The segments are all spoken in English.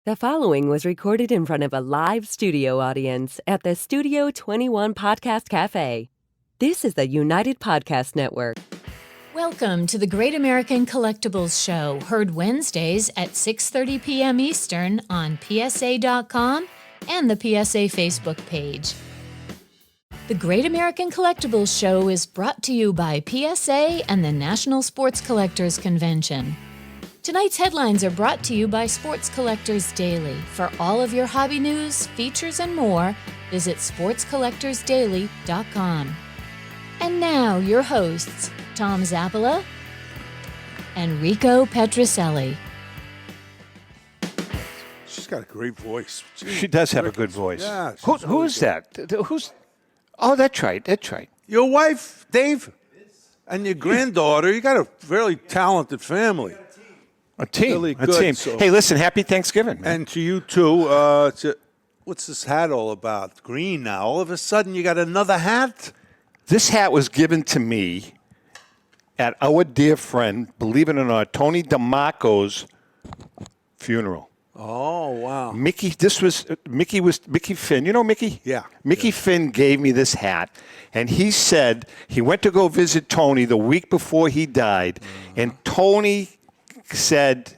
The following was recorded in front of a live studio audience at the Studio 21 Podcast Cafe. This is the United Podcast Network. Welcome to the Great American Collectibles Show, heard Wednesdays at 6:30 p.m. Eastern on PSA.com and the PSA Facebook page. The Great American Collectibles Show is brought to you by PSA and the National Sports Collectors Convention. Tonight's headlines are brought to you by Sports Collectors Daily. For all of your hobby news, features, and more, visit sportscollectorsdaily.com. And now, your hosts, Tom Zappala and Rico Petrocelli. She's got a great voice. She does have a good voice. Yeah, Who is that? Who's? Oh, that's right. That's right. Your wife, Dave, and your granddaughter. You got a very talented family. A team. Really a good, team. so- Hey, listen, happy Thanksgiving, man. And to you, too. What's this hat all about? Green now. All of a sudden, you got another hat? This hat was given to me at our dear friend, believe it or not, Tony DeMarco's funeral. Oh, wow. Mickey Finn. You know Mickey? Yeah. Mickey Finn gave me this hat, and he said he went to go visit Tony the week before he died, and Tony said,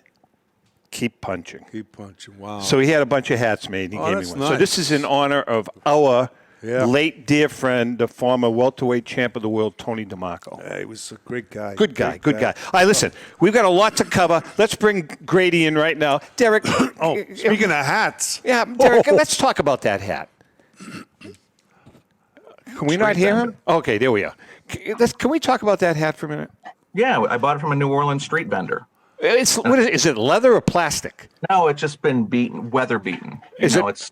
keep punching. Keep punching. Wow. So he had a bunch of hats made, and he gave me that's one. nice. So this is in honor of our Yeah. late dear friend, the former welterweight champ of the world, Tony DeMarco. Yeah, he was a great guy. Good guy, Great good guy. All right, listen, we've got a lot to cover. Let's bring Grady in right now. Derek. Oh, speaking of hats. Yeah, Derek, let's talk about that hat. Can we not hear him? Okay, there we are. Can we talk about that hat for a minute? Yeah, I bought it from a New Orleans street vendor. Is it leather or plastic? No, it's just been beaten, weather beaten. So it's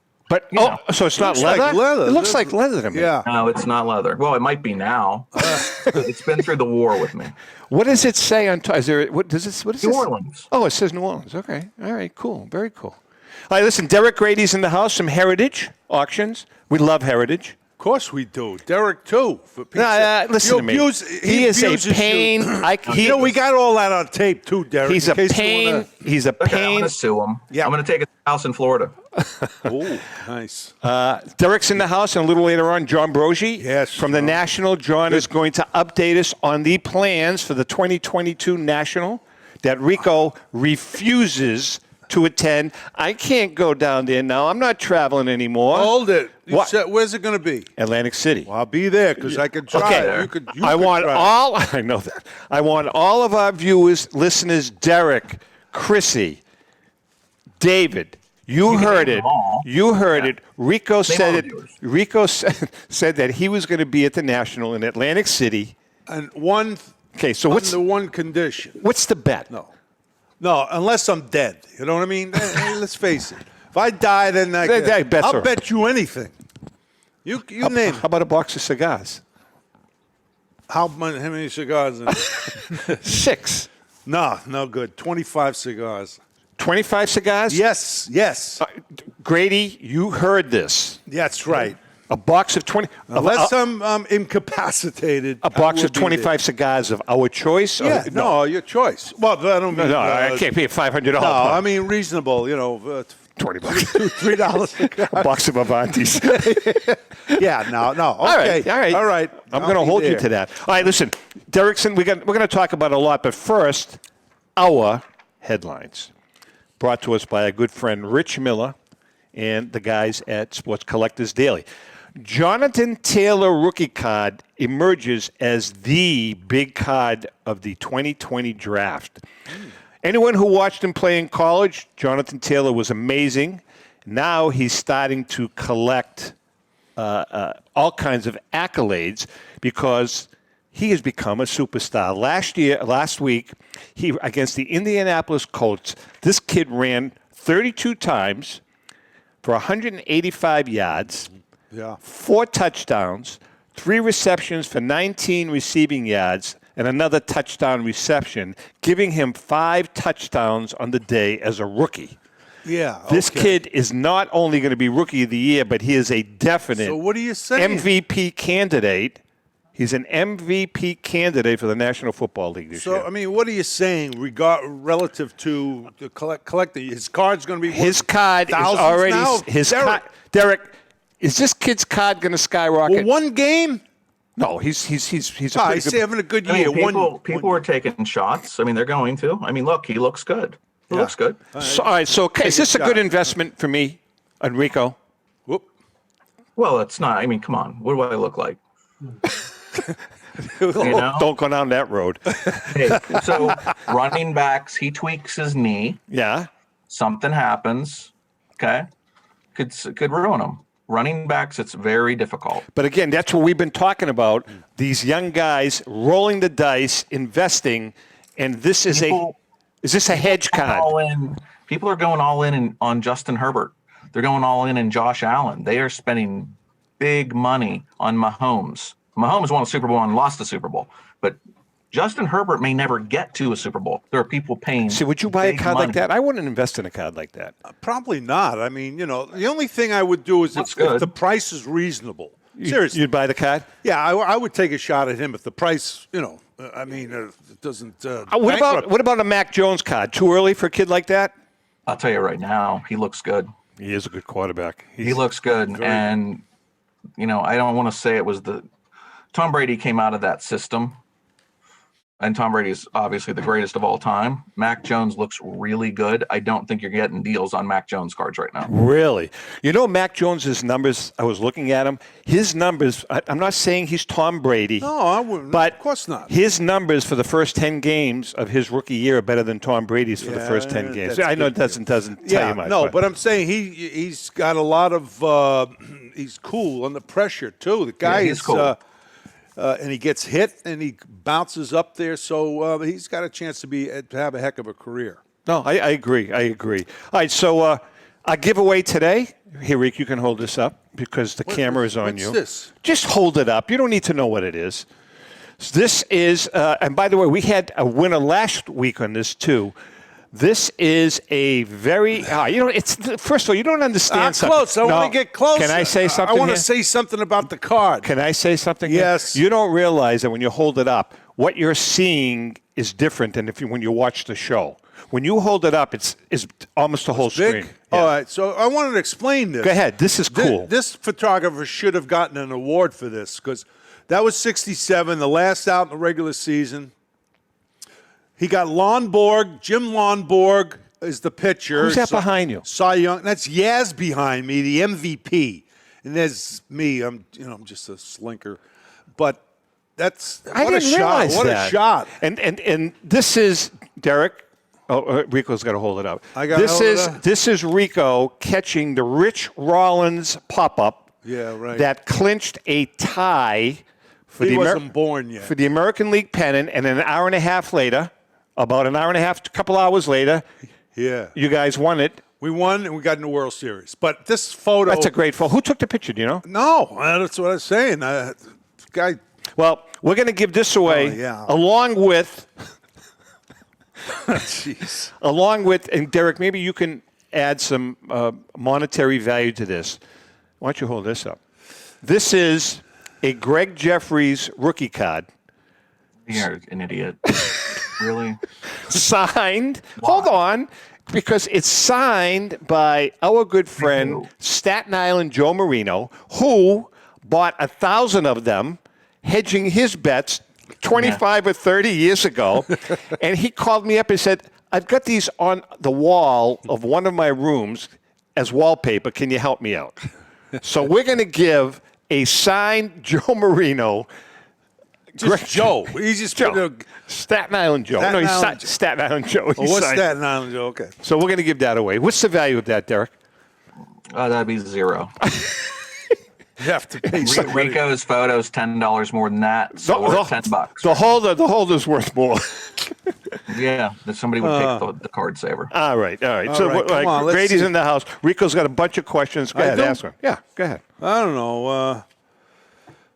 so it's not Looks like leather? leather. It looks like leather to me. Yeah. no, it's not leather. Well, it might be now. It's been through the war with me. What does it say on top? Is there what does this? What is New this? Orleans. Oh, it says New Orleans. Okay. All right. Cool. Very cool. All right. Listen, Derek Grady's in the house. Some Heritage auctions. We love Heritage. Of course we do. Derek, too. For Listen to me. He is a pain. We got all that on tape, too, Derek. He's a pain. He's a Okay, I'm pain. going to sue him. Yeah. I'm going to take his house in Florida. Oh, nice. Derek's in the house, and a little later on, John Broggi from the John. National. John is going to update us on the plans for the 2022 National that Rico refuses to attend. I can't go down there now. I'm not traveling anymore. Hold it. You What? said, where's it going to be? Atlantic City. Well, I'll be there because I could drive. Okay. You could I want drive. all. I know that. I want all of our viewers, listeners, Derek, Chrissy, David. You heard name it. them all. You heard it. Rico all said the it. viewers. Rico said that he was going to be at the National in Atlantic City. And one. Okay, so Under one condition. what's the bet? No, unless I'm dead. You know what I mean? Hey, let's face it. If I die, then I'll bet you anything. You name How about a box of cigars? how many cigars? In 6. No good. 25 cigars. 25 cigars? Yes. Grady, you heard this. That's right. A box of 20. Unless I'm incapacitated. A box I will of be 25 cigars of our choice? there. Yeah, no, your choice. Well, I don't mean. No, I can't pay a $500. No, I mean reasonable. $20, $3. A box of Avantis. Yeah, no. Okay, All right. I'm going to hold you to that. All right, listen, Derrickson, we're going to talk about a lot, but first, our headlines, brought to us by our good friend Rich Miller and the guys at Sports Collectors Daily. Jonathan Taylor rookie card emerges as the big card of the 2020 draft. Anyone who watched him play in college, Jonathan Taylor was amazing. Now he's starting to collect all kinds of accolades because he has become a superstar. Last week, against the Indianapolis Colts, this kid ran 32 times for 185 yards, 4 touchdowns, 3 receptions for 19 receiving yards, and another touchdown reception, giving him 5 touchdowns on the day as a rookie. Yeah. This kid is not only going to be Rookie of the Year, but he is a definite So what are you saying? MVP candidate. He's an MVP candidate for the National Football League this year. So, I mean, what are you saying relative to the collector? His card's going to be his card is already now? Derek, is this kid's card going to skyrocket? Well, one game? No, he's he's having a good year. People are taking shots. I mean, they're going to. I mean, look, he looks good. He looks good. So, all right, so is this a good investment for me, Enrico? Whoop. Well, it's not. I mean, come on. What do I look like? You know? Don't go down that road. Hey, so running backs, he tweaks his knee. Yeah. Something happens. Okay. Could ruin him. Running backs, it's very difficult. But again, that's what we've been talking about. These young guys rolling the dice, investing, and this is is this a hedge card? People are going all in on Justin Herbert. They're going all in Josh Allen. They are spending big money on Mahomes. Mahomes won a Super Bowl and lost the Super Bowl. But Justin Herbert may never get to a Super Bowl. There are people paying. See, would you buy a card like that? I wouldn't invest in a card like that. Probably not. I mean, the only thing I would do is if the price is reasonable. Seriously. You'd buy the card? Yeah, I would take a shot at him if the price, I mean, it doesn't. What about a Mac Jones card? Too early for a kid like that? I'll tell you right now, he looks good. He is a good quarterback. He looks good. And, I don't want to say it was Tom Brady came out of that system. And Tom Brady is obviously the greatest of all time. Mac Jones looks really good. I don't think you're getting deals on Mac Jones cards right now. Really? Mac Jones's numbers, I was looking at him. His numbers, I'm not saying he's Tom Brady. No, I wouldn't. But of course not. His numbers for the first 10 games of his rookie year are better than Tom Brady's for the first 10 games. I know it doesn't tell you much. No, but I'm saying he's got a lot of he's cool under pressure, too. The guy is cool. And he gets hit, and he bounces up there, so he's got a chance to have a heck of a career. No, I agree. All right, so our giveaway today, here, Rick, you can hold this up because the camera is on you. What's this? Just hold it up. You don't need to know what it is. This is, and by the way, we had a winner last week on this, too. This is a very, it's first of all, you don't understand something. Close. I want to get close. Can I say something? I want to say something about the card. Can I say something? Yes. You don't realize that when you hold it up, what you're seeing is different than when you watch the show. When you hold it up, it's almost the whole screen. Yeah. All right. So I wanted to explain this. Go ahead. This is cool. This photographer should have gotten an award for this because that was 67, the last out in the regular season. He got Lonborg. Jim Lonborg is the pitcher. Who's that behind you? Cy Young. That's Yaz behind me, the MVP. And there's me. I'm just a slinker. But that's what a shot. What a shot. And this is Derek. Oh, Rico's got to hold it up. This is Rico catching the Rich Rollins pop-up. Yeah, right. That clinched a tie for he wasn't born yet. For the American League pennant, and an hour and a half later, about an hour and a half, a couple hours later, you guys won it. We won, and we got in the World Series. But this photo... That's a great photo. Who took the picture, do you know? No, that's what I was saying. Guy... Well, we're going to give this away along with... Jeez. Along with, and Derek, maybe you can add some monetary value to this. Why don't you hold this up? This is a Greg Jeffries rookie card. You're an idiot. Really? Signed. Hold on. Because it's signed by our good friend Staten Island Joe Marino, who bought 1,000 of them, hedging his bets 25 or 30 years ago. And he called me up and said, I've got these on the wall of one of my rooms as wallpaper. Can you help me out? So we're going to give a signed Joe Marino. Just Joe. He's just Joe. Staten Island Joe. Staten Island Joe. What's Staten Island Joe? Okay. So we're going to give that away. What's the value of that, Derek? That'd be $0. You have to pay somebody. Rico's photo's $10 more than that, so we're $10. The holder's worth more. Yeah, that somebody would take the card saver. All right. So come on, Grady's in the house. Rico's got a bunch of questions. Go ahead, ask him. Yeah, go ahead. I don't know.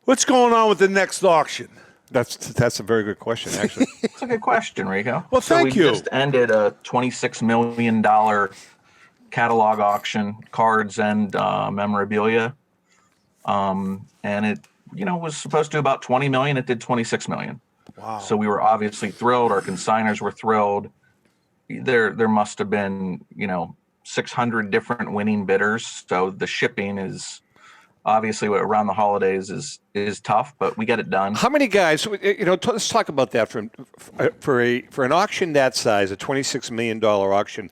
What's going on with the next auction? That's a very good question, actually. It's a good question, Rico. Well, thank you. We just ended a $26 million catalog auction, cards and memorabilia. And was supposed to do about 20 million. It did 26 million. Wow. So we were obviously thrilled. Our consigners were thrilled. There must have been, 600 different winning bidders. So the shipping is obviously around the holidays is tough, but we get it done. How many guys? Let's talk about that for an auction that size, a $26 million auction.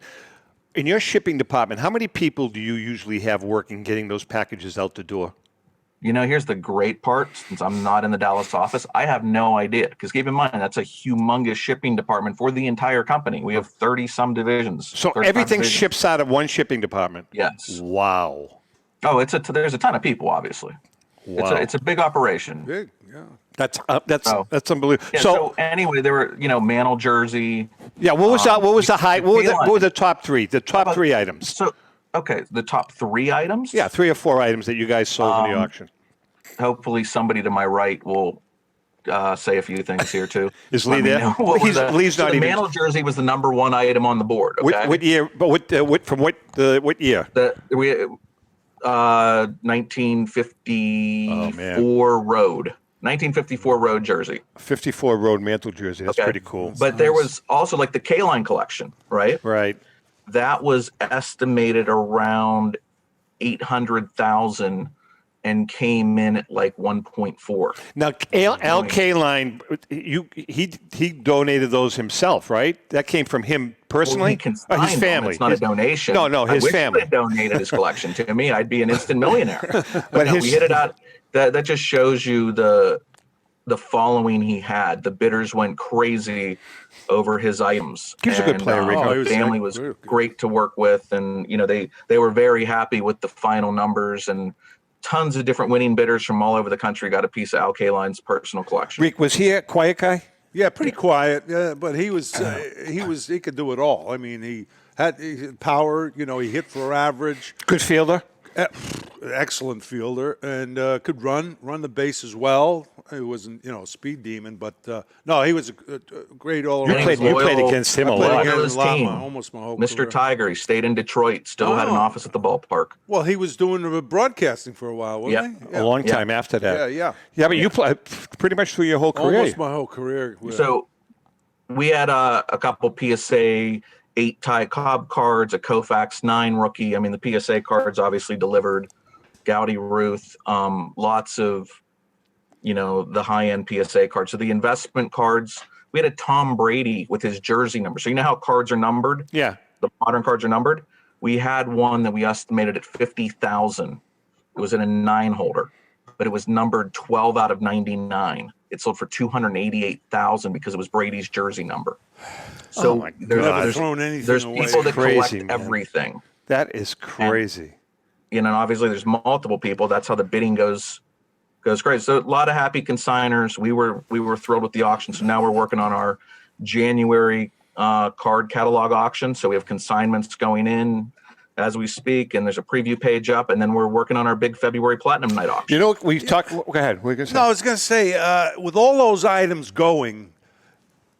In your shipping department, how many people do you usually have working getting those packages out the door? Here's the great part. Since I'm not in the Dallas office, I have no idea. Because keep in mind, that's a humongous shipping department for the entire company. We have 30-some divisions. So everything ships out of one shipping department? Yes. Wow. Oh, there's a ton of people, obviously. Wow. It's a big operation. Big, yeah. That's unbelievable. Yeah, so anyway, there were Mantle jersey. Yeah. What was the high? What were the top three? The top three items. So the top 3 items. Yeah, 3 or 4 items that you guys sold in the auction. Hopefully, somebody to my right will say a few things here too. Is Lee there? Lee's not the even. Mantle jersey was the number 1 item on the board. Okay? What year? But what year? 1954 road. 1954 road jersey. 54 road Mantle jersey. That's pretty cool. But there was also like the K-line collection, right? Right. That was estimated around 800,000 and came in at like 1.4. Now, Al K-line, he donated those himself, right? That came from him personally? Or his family. It's not a donation. No, his family. I wish he had donated his collection to me. I'd be an instant millionaire. But we hit it out. That just shows you the following he had. The bidders went crazy over his items. He was a good player, Rico. His family was great to work with, and they were very happy with the final numbers, and tons of different winning bidders from all over the country got a piece of Al K-line's personal collection. Rick, was he a quiet guy? Yeah, pretty quiet. But he could do it all. I mean, he had power. He hit for average. Good fielder. Excellent fielder, and could run the base as well. He wasn't, a speed demon, but no, he was a great all-around. You played against him a lot. Almost my whole Mr. career. Tiger, he stayed in Detroit, still had an office at the ballpark. Well, he was doing broadcasting for a while, wasn't he? Yeah. A long time after that. Yeah. Yeah, but you played pretty much through your whole career. Almost my whole career. So we had a couple PSA 8-tie Cobb cards, a Koufax 9 rookie. I mean, the PSA cards obviously delivered. Gowdy Ruth, lots of, the high-end PSA cards. So the investment cards, we had a Tom Brady with his jersey number. So you know how cards are numbered? Yeah. The modern cards are numbered. We had one that we estimated at 50,000. It was in a 9-holder, but it was numbered 12 out of 99. It sold for 288,000 because it was Brady's jersey number. So there's people that collect everything. That is crazy. And obviously there's multiple people. That's how the bidding goes crazy. So a lot of happy consigners. We were thrilled with the auction. So now we're working on our January card catalog auction. So we have consignments going in as we speak, and there's a preview page up, and then we're working on our big February Platinum Night auction. We talked. Go ahead. No, I was going to say, with all those items going,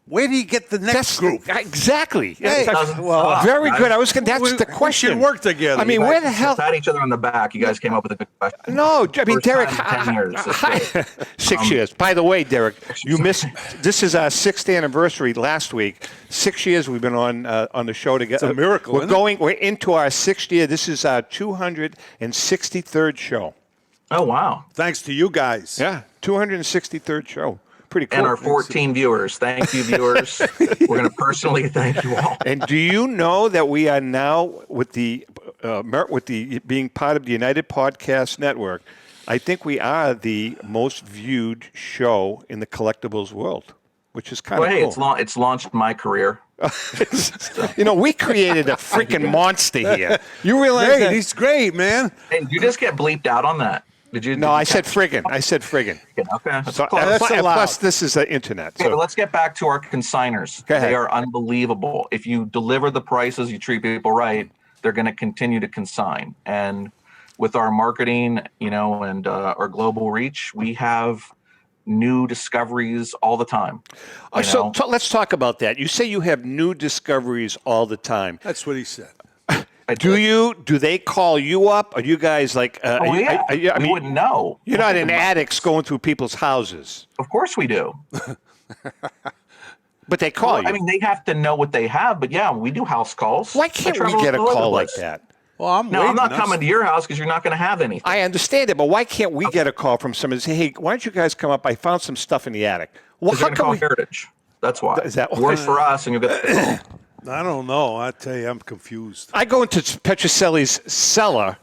where do you get the next group? Exactly. Hey, very good. That's the question. We should work together. I mean, where the hell? Pat each other on the back. You guys came up with a good question. No, I mean, Derek. 10 years. 6 years. By the way, Derek, you missed. This is our 6th anniversary last week. 6 years we've been on the show together. It's a miracle. We're into our 6th year. This is our 263rd show. Oh wow! Thanks to you guys. Yeah, 263rd show. Pretty cool. And our 14 viewers. Thank you, viewers. We're going to personally thank you all. And do you know that we are now with the being part of the United Podcast Network? I think we are the most viewed show in the collectibles world, which is kind of cool. Hey, it's launched my career. We created a freaking monster here. You realize Hey, that? he's great, man. And you just get bleeped out on that. Did you? No, I said friggin'. Okay. So, plus, this is the internet. So let's get back to our consigners. Go ahead. They are unbelievable. If you deliver the prices, you treat people right, they're going to continue to consign. And with our marketing, and our global reach, we have new discoveries all the time. So let's talk about that. You say you have new discoveries all the time. That's what he said. Do they call you up? Are you guys like? We wouldn't know. You're not in attics going through people's houses. Of course we do. But they call you. I mean, they have to know what they have. But yeah, we do house calls. Why can't we get a call like that? Well, I'm not coming to your house because you're not going to have anything. I understand it, but why can't we get a call from somebody and say, "Hey, why don't you guys come up? I found some stuff in the attic." Well, how come Heritage? That's why. Is that works for us, and you'll get the call. I don't know. I tell you, I'm confused. I go into Petrocelli's cellar,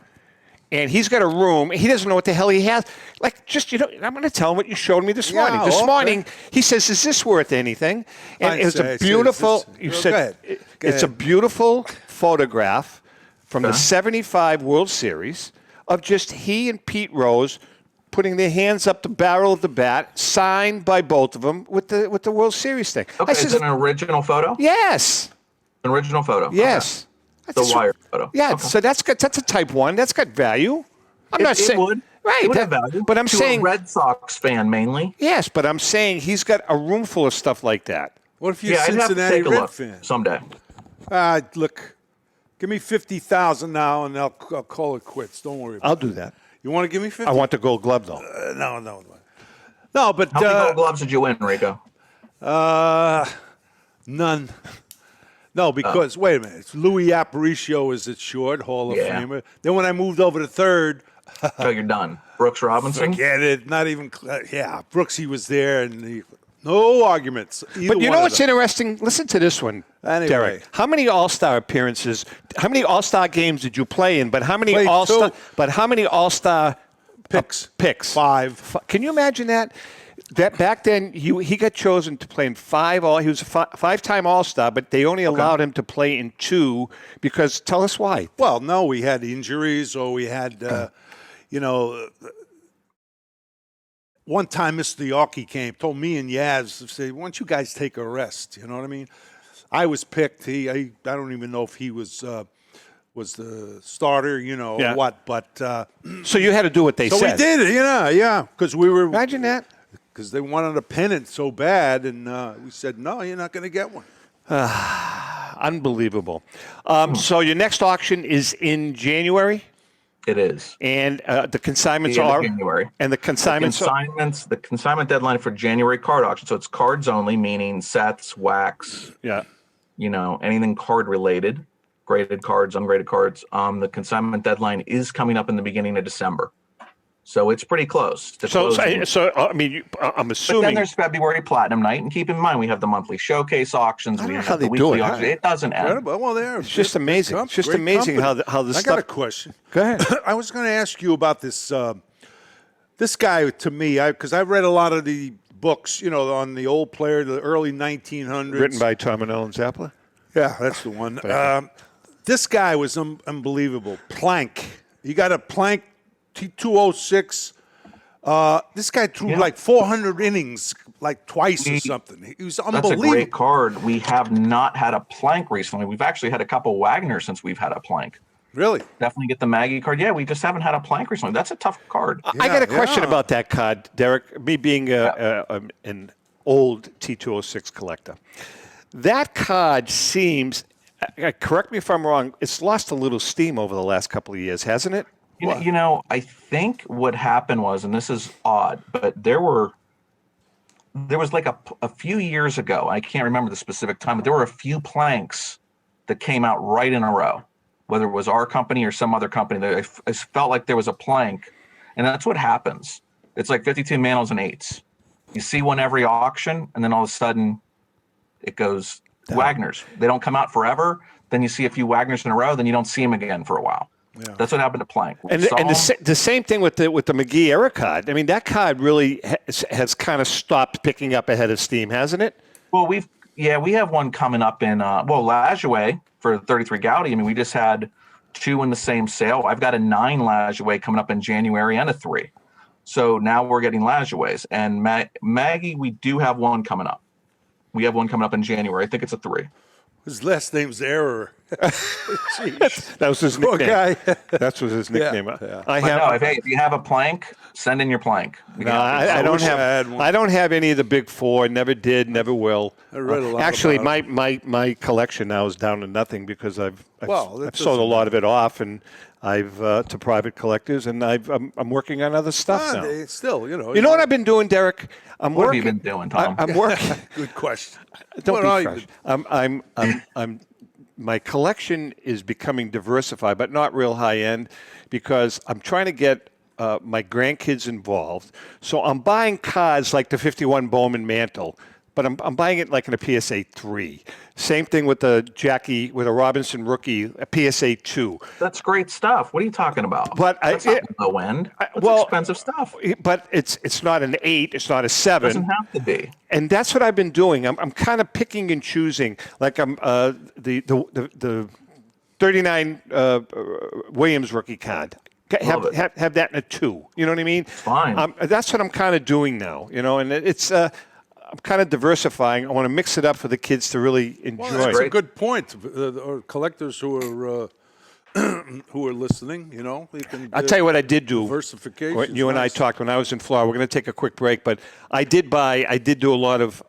and he's got a room. He doesn't know what the hell he has. Like, just, I'm going to tell him what you showed me this morning. This morning, he says, "Is this worth anything?" And it's a beautiful. You said it's a beautiful photograph from the '75 World Series of just he and Pete Rose putting their hands up the barrel of the bat, signed by both of them with the World Series thing. Okay, is it an original photo? Yes. An original photo. Yes. Okay. The wire photo. Yeah, okay. so that's good. That's a type 1. That's got value. I'm not saying it would. Right. It would have value. But I'm saying a Red Sox fan mainly. Yes, but I'm saying he's got a room full of stuff like that. What if you're a Cincinnati Red fan? Someday. Look, give me 50,000 now, and I'll call it quits. Don't worry. I'll do that. You want to give me 50? I want the Gold Glove though. No. But how many Gold Gloves did you win, Rico? None. No, because wait a minute. It's Louis Aparicio is at short, Hall of Famer. Then when I moved over to third, so you're done. Brooks Robinson. Forget it. Not even. Brooksy was there, and no arguments. But you know what's interesting? Listen to this one, anyway. Derek. How many All-Star appearances? How many All-Star games did you play in? But how many All-Star? But how many All-Star picks? 5. Can you imagine that? That back then he got chosen to play in 5. He was a 5-time All-Star, but they only allowed him to play in 2 because. Tell us why. Well, no, we had injuries, or we had, one time Mr. Yorkie came, told me and Yaz, say, "Why don't you guys take a rest?" You know what I mean? I was picked. I don't even know if he was the starter, or what, but so you had to do what they said. So we did it, because we were. Imagine that. Because they wanted a pennant so bad, and we said, "No, you're not going to get one." Unbelievable. So your next auction is in January? It is. And the consignments are January. And the consignment deadline for January card auction. So it's cards only, meaning sets, wax. Yeah. Anything card related, graded cards, ungraded cards. The consignment deadline is coming up in the beginning of December. So it's pretty close. I'm assuming. But then there's February Platinum Night, and keep in mind we have the monthly showcase auctions. We have the weekly auction. It doesn't end. Well, it's just amazing. It's just amazing how the stuff. I got a question. Go ahead. I was going to ask you about this. This guy, to me, because I've read a lot of the books, on the old player, the early 1900s, written by Tom Zappala. Yeah, that's the one. This guy was unbelievable. Plank. He got a Plank. T206. This guy threw like 400 innings, like twice or something. He was unbelievable. That's a great card. We have not had a Plank recently. We've actually had a couple Wagner since we've had a Plank. Really? Definitely get the Maggie card. Yeah, we just haven't had a Plank recently. That's a tough card. I got a question about that card, Derek. Me being an old T206 collector. That card seems, correct me if I'm wrong, it's lost a little steam over the last couple of years, hasn't it? I think what happened was, and this is odd, but there was like a few years ago, I can't remember the specific time, but there were a few Planks that came out right in a row, whether it was our company or some other company. I felt like there was a Plank, and that's what happens. It's like 52 Mantles and 8s. You see one every auction, and then all of a sudden it goes Wagners. They don't come out forever. Then you see a few Wagners in a row, then you don't see them again for a while. Yeah. That's what happened to Plank. And the same thing with the McGee era card. I mean, that card really has kind of stopped picking up ahead of steam, hasn't it? Well, we have one coming up in Lajoie for 33 Gaudy. I mean, we just had 2 in the same sale. I've got a 9 Lajoie coming up in January and a 3. So now we're getting Lajoies. And Maggie, we do have one coming up. We have one coming up in January. I think it's a 3. His last name's Error. That was his nickname. That was his nickname. Yeah. If you have a Plank, Send in your plank. No, I don't wish I have. had one. I don't have any of the big four. Never did. Never will. I read a lot Actually, about my collection now is down to nothing because I've That sold a doesn't lot of it off, and I've to private collectors, and I'm working on other stuff now. Still, You know what I've been doing, Derek? What have you been doing, Tom? I'm working. Good question. Don't What be are fresh. you- I'm my collection is becoming diversified, but not real high end, because I'm trying to get my grandkids involved. So I'm buying cards like the 51 Bowman Mantle, but I'm buying it like in a PSA 3. Same thing with the Jackie, with a Robinson rookie, a PSA 2. That's great stuff. What are you talking about? But That's not low end. That's expensive stuff. But it's not an 8, it's not a 7. It doesn't have to be. And that's what I've been doing. I'm kind of picking and choosing. Like I'm the 39 Williams rookie card. Have that in a 2. You know what I mean? Fine. That's what I'm kind of doing now. You know, and it's I'm kind of diversifying. I want to mix it up for the kids to really enjoy. Well, that's a good point. Or collectors who are who are listening, you know, you can. I'll tell you what I did do. Diversification. You and I talked when I was in Florida. We're going to take a quick break, but I did do a lot of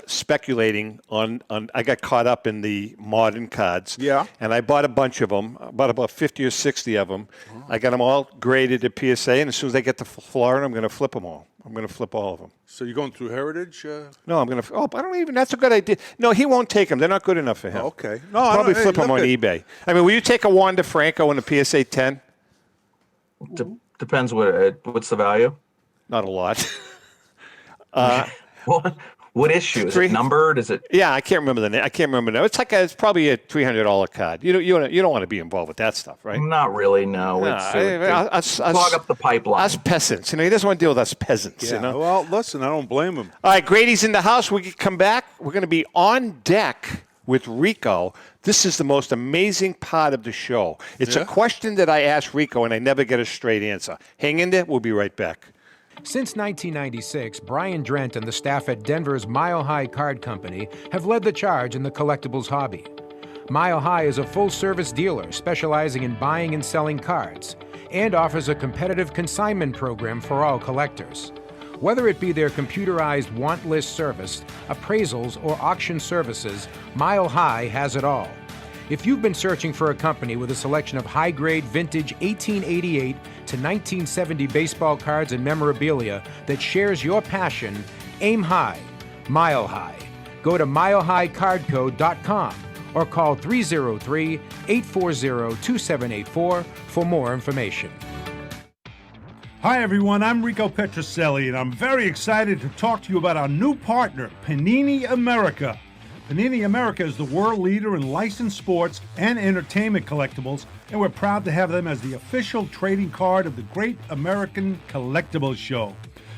speculating on. I got caught up in the modern cards. Yeah. And I bought a bunch of them. I bought about 50 or 60 of them. Oh. I got them all graded at PSA, and as soon as I get to Florida, I'm going to flip them all. I'm going to flip all of them. So you're going through Heritage? No, I'm going to. Oh, I don't even. That's a good idea. No, he won't take them. They're not good enough for him. Oh, okay. No, probably flip them on eBay. I mean, will you take a Juan DeFranco in a PSA 10? Depends what's the value. Not a lot. What issue? Is it numbered? Is it? Yeah, I can't remember the name. I can't remember now. It's probably a $300 card. You don't want to be involved with that stuff, right? Not really. No. Clog up the pipeline. Us peasants. He doesn't want to deal with us peasants. Yeah. You know? Well, listen, I don't blame him. All right, Grady's in the house. We can come back. We're going to be on deck with Rico. This is the most amazing part of the show. It's a question that I ask Rico, and I never get a straight answer. Hang in there. We'll be right back. Since 1996, Brian Drent and the staff at Denver's Mile High Card Company have led the charge in the collectibles hobby. Mile High is a full-service dealer specializing in buying and selling cards and offers a competitive consignment program for all collectors. Whether it be their computerized want list service, appraisals, or auction services, Mile High has it all. If you've been searching for a company with a selection of high-grade vintage 1888 to 1970 baseball cards and memorabilia that shares your passion, aim high, Mile High. Go to milehighcardco.com or call 303-840-2784 for more information. Hi everyone, I'm Rico Petrocelli and I'm very excited to talk to you about our new partner, Panini America. Panini America is the world leader in licensed sports and entertainment collectibles, and we're proud to have them as the official trading card of the Great American Collectibles Show.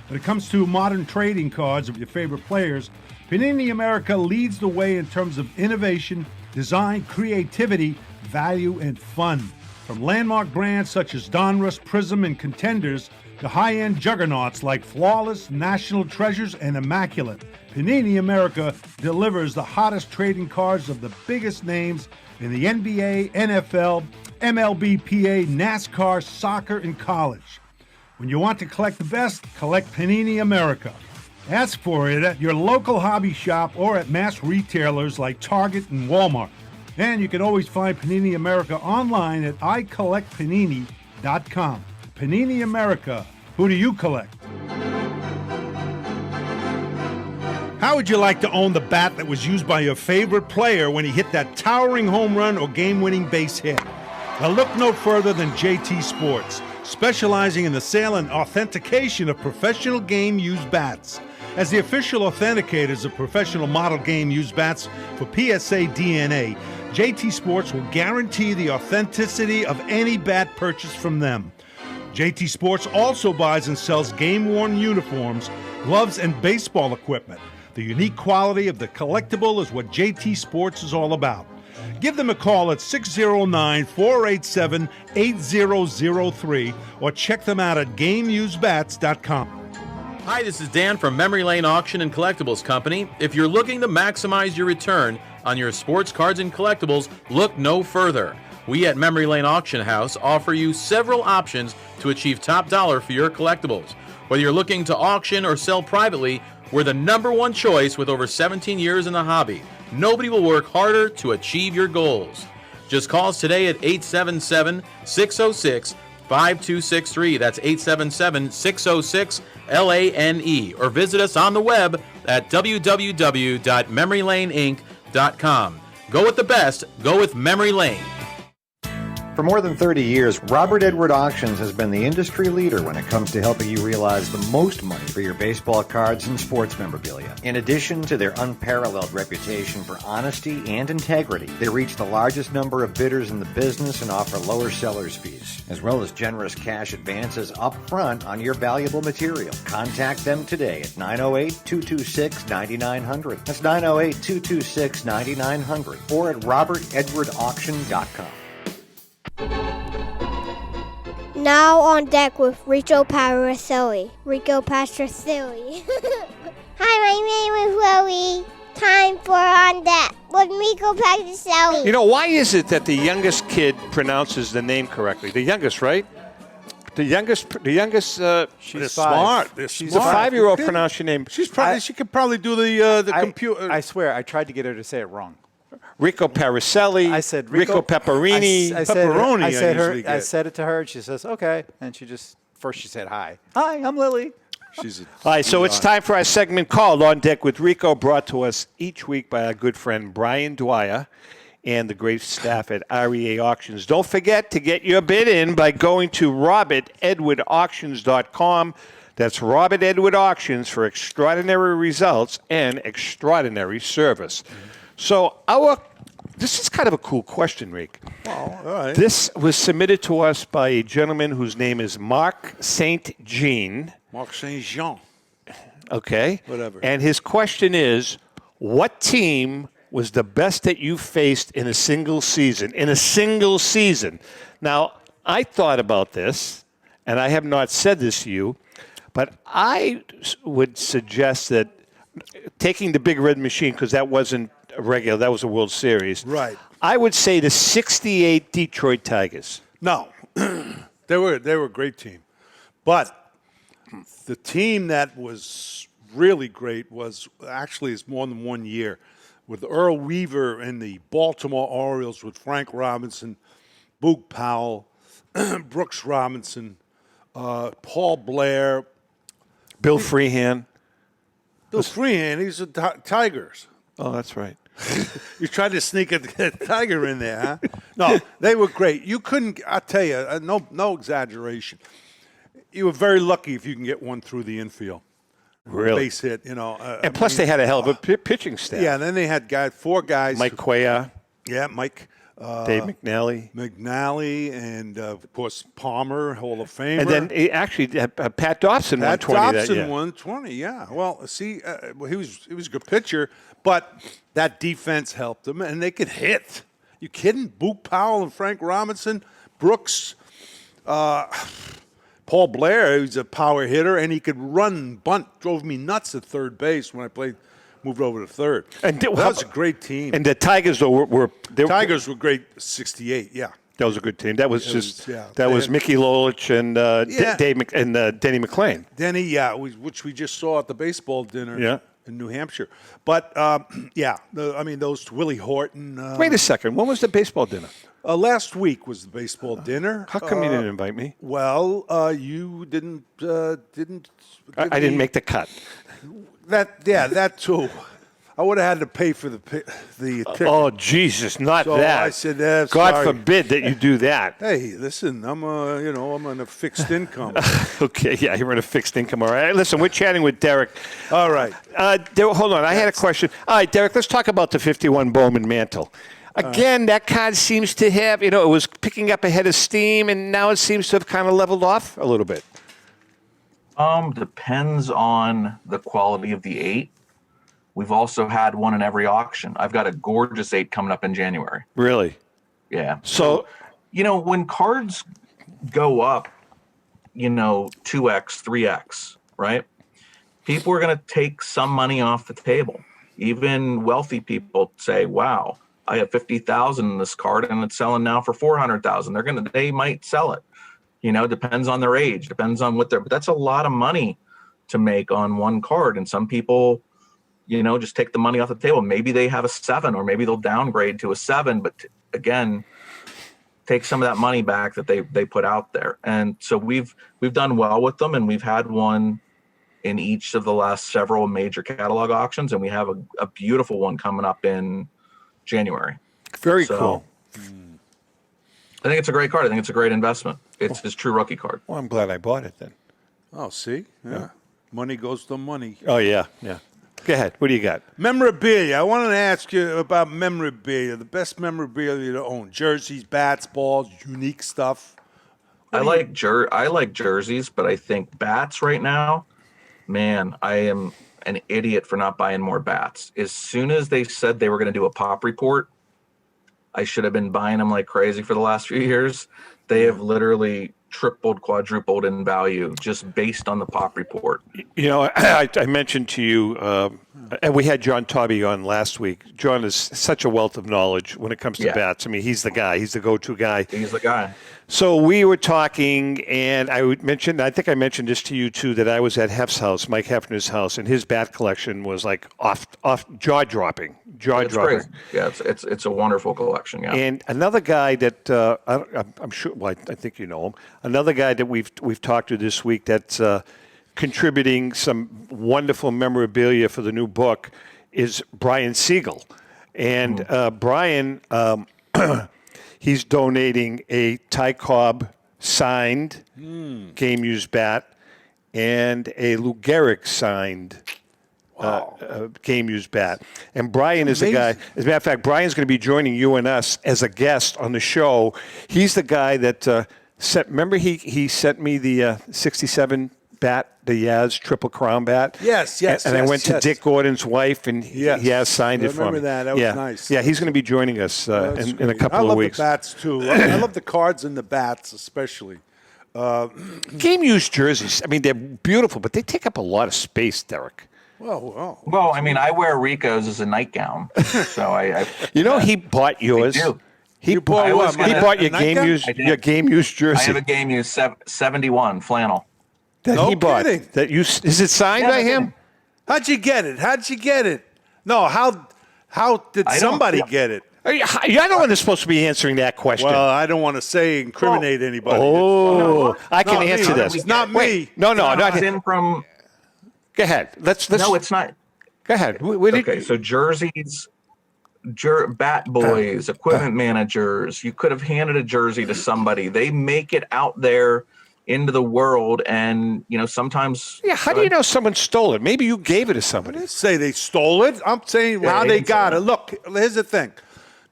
When it comes to modern trading cards of your favorite players, Panini America leads the way in terms of innovation, design, creativity, value, and fun. From landmark brands such as Donruss, Prism, and Contenders to high-end juggernauts like Flawless, National Treasures, and Immaculate, Panini America delivers the hottest trading cards of the biggest names in the NBA, NFL, MLB, PA, NASCAR, soccer, and college. When you want to collect the best, collect Panini America. Ask for it at your local hobby shop or at mass retailers like Target and Walmart. And you can always find Panini America online at icollectpanini.com. Panini America. Who do you collect? How would you like to own the bat that was used by your favorite player when he hit that towering home run or game-winning base hit? Well, look no further than JT Sports, specializing in the sale and authentication of professional game-used bats. As the official authenticators of professional model game-used bats for PSA DNA, JT Sports will guarantee the authenticity of any bat purchased from them. JT Sports also buys and sells game-worn uniforms, gloves, and baseball equipment. The unique quality of the collectible is what JT Sports is all about. Give them a call at 609-487-8003 or check them out at GameUseBats.com. Hi, this is Dan from Memory Lane Auction and Collectibles Company. If you're looking to maximize your return on your sports cards and collectibles, look no further. we at Memory Lane Auction House offer you several options to achieve top dollar for your collectibles. Whether you're looking to auction or sell privately, we're the #1 choice with over 17 years in the hobby. Nobody will work harder to achieve your goals. Just call us today at 877-606-5263. That's 877-606-LANE. Or visit us on the web at www.memorylaneinc.com. Go with the best. Go with Memory Lane. For more than 30 years, Robert Edward Auctions has been the industry leader when it comes to helping you realize the most money for your baseball cards and sports memorabilia. In addition to their unparalleled reputation for honesty and integrity, they reach the largest number of bidders in the business and offer lower sellers' fees, as well as generous cash advances up front on your valuable material. Contact them today at 908-226-9900. That's 908-226-9900 or at robertedwardauction.com. Now on deck with Rico Petrocelli. Hi, my name is Willie. Time for On Deck with Rico Petrocelli. You know, why is it that the youngest kid pronounces the name correctly? The youngest, right? The youngest. She's smart. She's a 5-year-old pronounce your name. She could probably do the computer. I swear, I tried to get her to say it wrong. Rico Petrocelli. I said Rico Pepperini. I said it to her, and she says, okay. And she said hi. Hi, I'm Lily. All right, so it's time for our segment called On Deck with Rico, brought to us each week by our good friend Brian Dwyer and the great staff at REA Auctions. Don't forget to get your bid in by going to robertedwardauctions.com. That's Robert Edward Auctions for extraordinary results and extraordinary service. So this is kind of a cool question, Rick. All right. This was submitted to us by a gentleman whose name is Mark St. Jean. Mark St. Jean. Okay. Whatever. And his question is, what team was the best that you faced in a single season? Now, I thought about this, and I have not said this to you, but I would suggest that taking the Big Red Machine, because that wasn't regular, that was a World Series. Right. I would say the '68 Detroit Tigers. No, they were a great team, but the team that was really great was actually it's more than 1 year with Earl Weaver and the Baltimore Orioles with Frank Robinson, Boog Powell, Brooks Robinson, Paul Blair, Bill Freehan. Bill Freehan. He's the Tigers. Oh, that's right. You tried to sneak a Tiger in there, huh? No, they were great. You couldn't, I'll tell you, no exaggeration. You were very lucky if you can get one through the infield. Really? Base hit, and plus they had a hell of a pitching staff. Yeah, and then they had four guys. Mike Cuellar. Yeah, Mike. Dave McNally. And, of course, Palmer, Hall of Famer. And then actually Pat Dobson won 20 that year. Dobson won 20, yeah. Well, see, he was a good pitcher, but that defense helped him, and they could hit. You kidding? Boog Powell and Frank Robinson, Brooks, Paul Blair, who's a power hitter, and he could run, bunt, drove me nuts at third base when I moved over to third. And that was a great team. And the Tigers were great. '68, yeah. That was a good team. That was Mickey Lolich and Denny McClain. Denny, yeah, which we just saw at the baseball dinner. Yeah. In New Hampshire. But, those Willie Horton. Wait a second. When was the baseball dinner? Last week was the baseball dinner. How come you didn't invite me? Well, you didn't. I didn't make the cut. That too. I would have had to pay for the ticket. Oh, Jesus, not that. I said, God forbid that you do that. Hey, listen, I'm on a fixed income. Okay, yeah, you're on a fixed income. All right. Listen, we're chatting with Derek. All right. Hold on. I had a question. All right, Derek, let's talk about the 51 Bowman Mantle. Again, that card seems to have, it was picking up a head of steam, and now it seems to have kind of leveled off a little bit. Depends on the quality of the 8. We've also had one in every auction. I've got a gorgeous 8 coming up in January. Really? Yeah. So when cards go up, 2x, 3x, right? People are going to take some money off the table. Even wealthy people say, wow, I have 50,000 in this card and it's selling now for 400,000. They might sell it. Depends on their age, depends on but that's a lot of money to make on one card. And some people, just take the money off the table. Maybe they have a 7, or maybe they'll downgrade to a 7, but again, take some of that money back that they put out there. And so we've done well with them, and we've had one in each of the last several major catalog auctions, and we have a beautiful one coming up in January. Very cool. I think it's a great card. I think it's a great investment. It's his true rookie card. Well, I'm glad I bought it then. Oh, see? Yeah. Money goes to money. Oh, yeah. Go ahead. What do you got? Memorabilia. I wanted to ask you about memorabilia, the best memorabilia to own. Jerseys, bats, balls, unique stuff. I like jerseys, but I think bats right now, man, I am an idiot for not buying more bats. As soon as they said they were going to do a pop report, I should have been buying them like crazy for the last few years. They have literally tripled, quadrupled in value just based on the pop report. I mentioned to you, and we had John Tobby on last week. John is such a wealth of knowledge when it comes to bats. I mean, he's the guy. He's the go-to guy. He's the guy. So we were talking, and I think I mentioned this to you too, that I was at Hef's house, Mike Hefner's house, and his bat collection was like off jaw-dropping. Crazy. Yeah, it's a wonderful collection. Yeah. And another guy that I'm sure, well, I think you know him. Another guy that we've talked to this week that's contributing some wonderful memorabilia for the new book is Brian Siegel, and Brian. He's donating a Ty Cobb signed game-used bat and a Lou Gehrig signed game-used bat. And Brian is the guy. As a matter of fact, Brian's going to be joining you and us as a guest on the show. He's the guy that remember he sent me the 67 bat, the Yaz Triple Crown bat. Yes. And I went to Dick Gordon's wife, and he has signed it for me. I remember that. That was nice. Yeah, he's going to be joining us in a couple of weeks. I love the bats, too. I love the cards and the bats, especially. Game-used jerseys, I mean, they're beautiful, but they take up a lot of space, Derek. Well, I mean, I wear Rico's as a nightgown, so I he bought yours. He bought your game-used jersey. I have a game-used 71 flannel. He bought. Is it signed by him? How'd you get it? No, how did somebody get it? You're the one that's supposed to be answering that question. Well, I don't want to incriminate anybody. Oh, I can answer this. It's not me. No, not him. Go ahead. Let's. No, it's not. Go ahead. So jerseys, bat boys, equipment managers. You could have handed a jersey to somebody. They make it out there into the world, and sometimes. Yeah, how do you know someone stole it? Maybe you gave it to somebody. I didn't say they stole it. I'm saying how they got it. Look, here's the thing.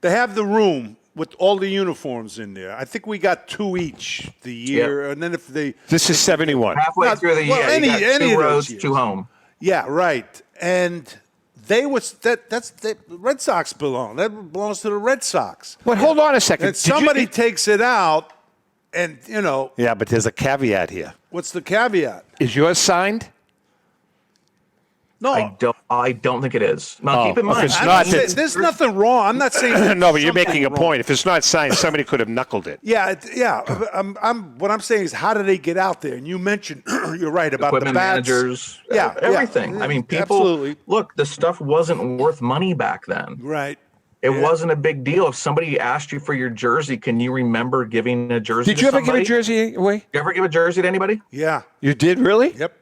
They have the room with all the uniforms in there. I think we got 2 each the year, and then if they. This is 71. Halfway through the year, you got 2 rows, 2 home. Yeah, right. And that's the Red Sox belong. That belongs to the Red Sox. But hold on a second. And somebody takes it out. And, Yeah, but there's a caveat here. What's the caveat? Is yours signed? No. I don't think it is. Now, keep in mind. If it's not, there's nothing wrong. I'm not saying. No, but you're making a point. If it's not signed, somebody could have knuckled it. Yeah. What I'm saying is, how do they get out there? And you mentioned, you're right, about equipment the bats. managers. Yeah. Everything. Yeah, I mean, people. Absolutely. Look, the stuff wasn't worth money back then. Right. It wasn't a big deal. If somebody asked you for your jersey, can you remember giving a jersey to somebody? Did you ever give a jersey away? You ever give a jersey to anybody? Yeah. You did, really? Yep.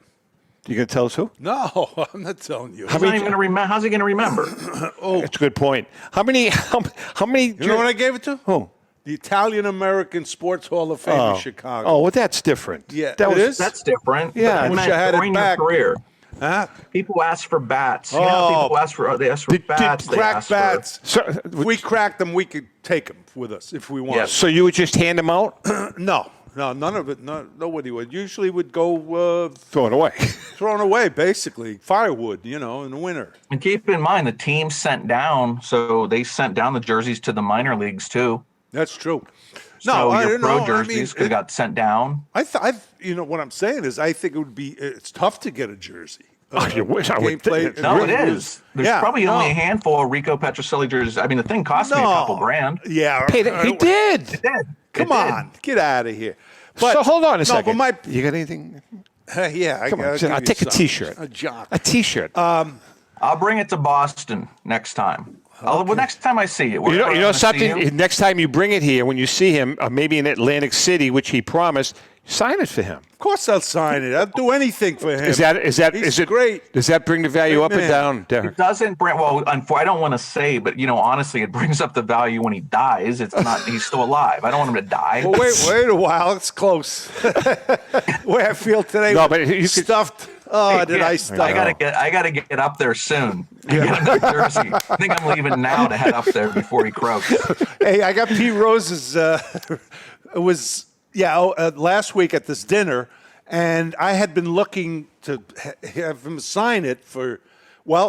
You going to tell us who? No, I'm not telling you. How's he going to remember? That's a good point. How many? You know what I gave it to? Who? The Italian American Sports Hall of Fame in Chicago. Oh, well, that's different. Yeah, that's different. Yeah, I wish I had it back. Your career. Huh? People ask for bats. People ask for bats. Crack bats. If we cracked them, we could take them with us if we want. Yes. So you would just hand them out? No, none of it. Nobody would. Usually would go thrown away. Thrown away, basically. Firewood, in the winter. And keep in mind, the team sent down, so they sent down the jerseys to the minor leagues too. That's true. So your pro jerseys got sent down. What I'm saying is, I think it's tough to get a jersey. You wish I would play. No, it is. There's probably only a handful of Rico Petrocelli jerseys. I mean, the thing cost me a couple grand. Yeah, he did. It did. Come on, get out of here. But, so hold on a second. But you got anything? Yeah, Come on, I'll take a T-shirt. A T-shirt. I'll bring it to Boston next time. Well, next time I see it. You know something? Next time you bring it here, when you see him, maybe in Atlantic City, which he promised, sign it for him. Of course I'll sign it. I'll do anything for him. Is it great? Does that bring the value up or down, Derek? It doesn't bring. Well, I don't want to say, but honestly, it brings up the value when he dies. It's not. He's still alive. I don't want him to die. Well, wait a while. It's close. The way I feel today. No, but you stuffed. Oh, did I stuff? I gotta get up there soon. Get a New Jersey. I think I'm leaving now to head up there before he croaks. Hey, I got Pete Rose's. It was last week at this dinner, and I had been looking to have him sign it for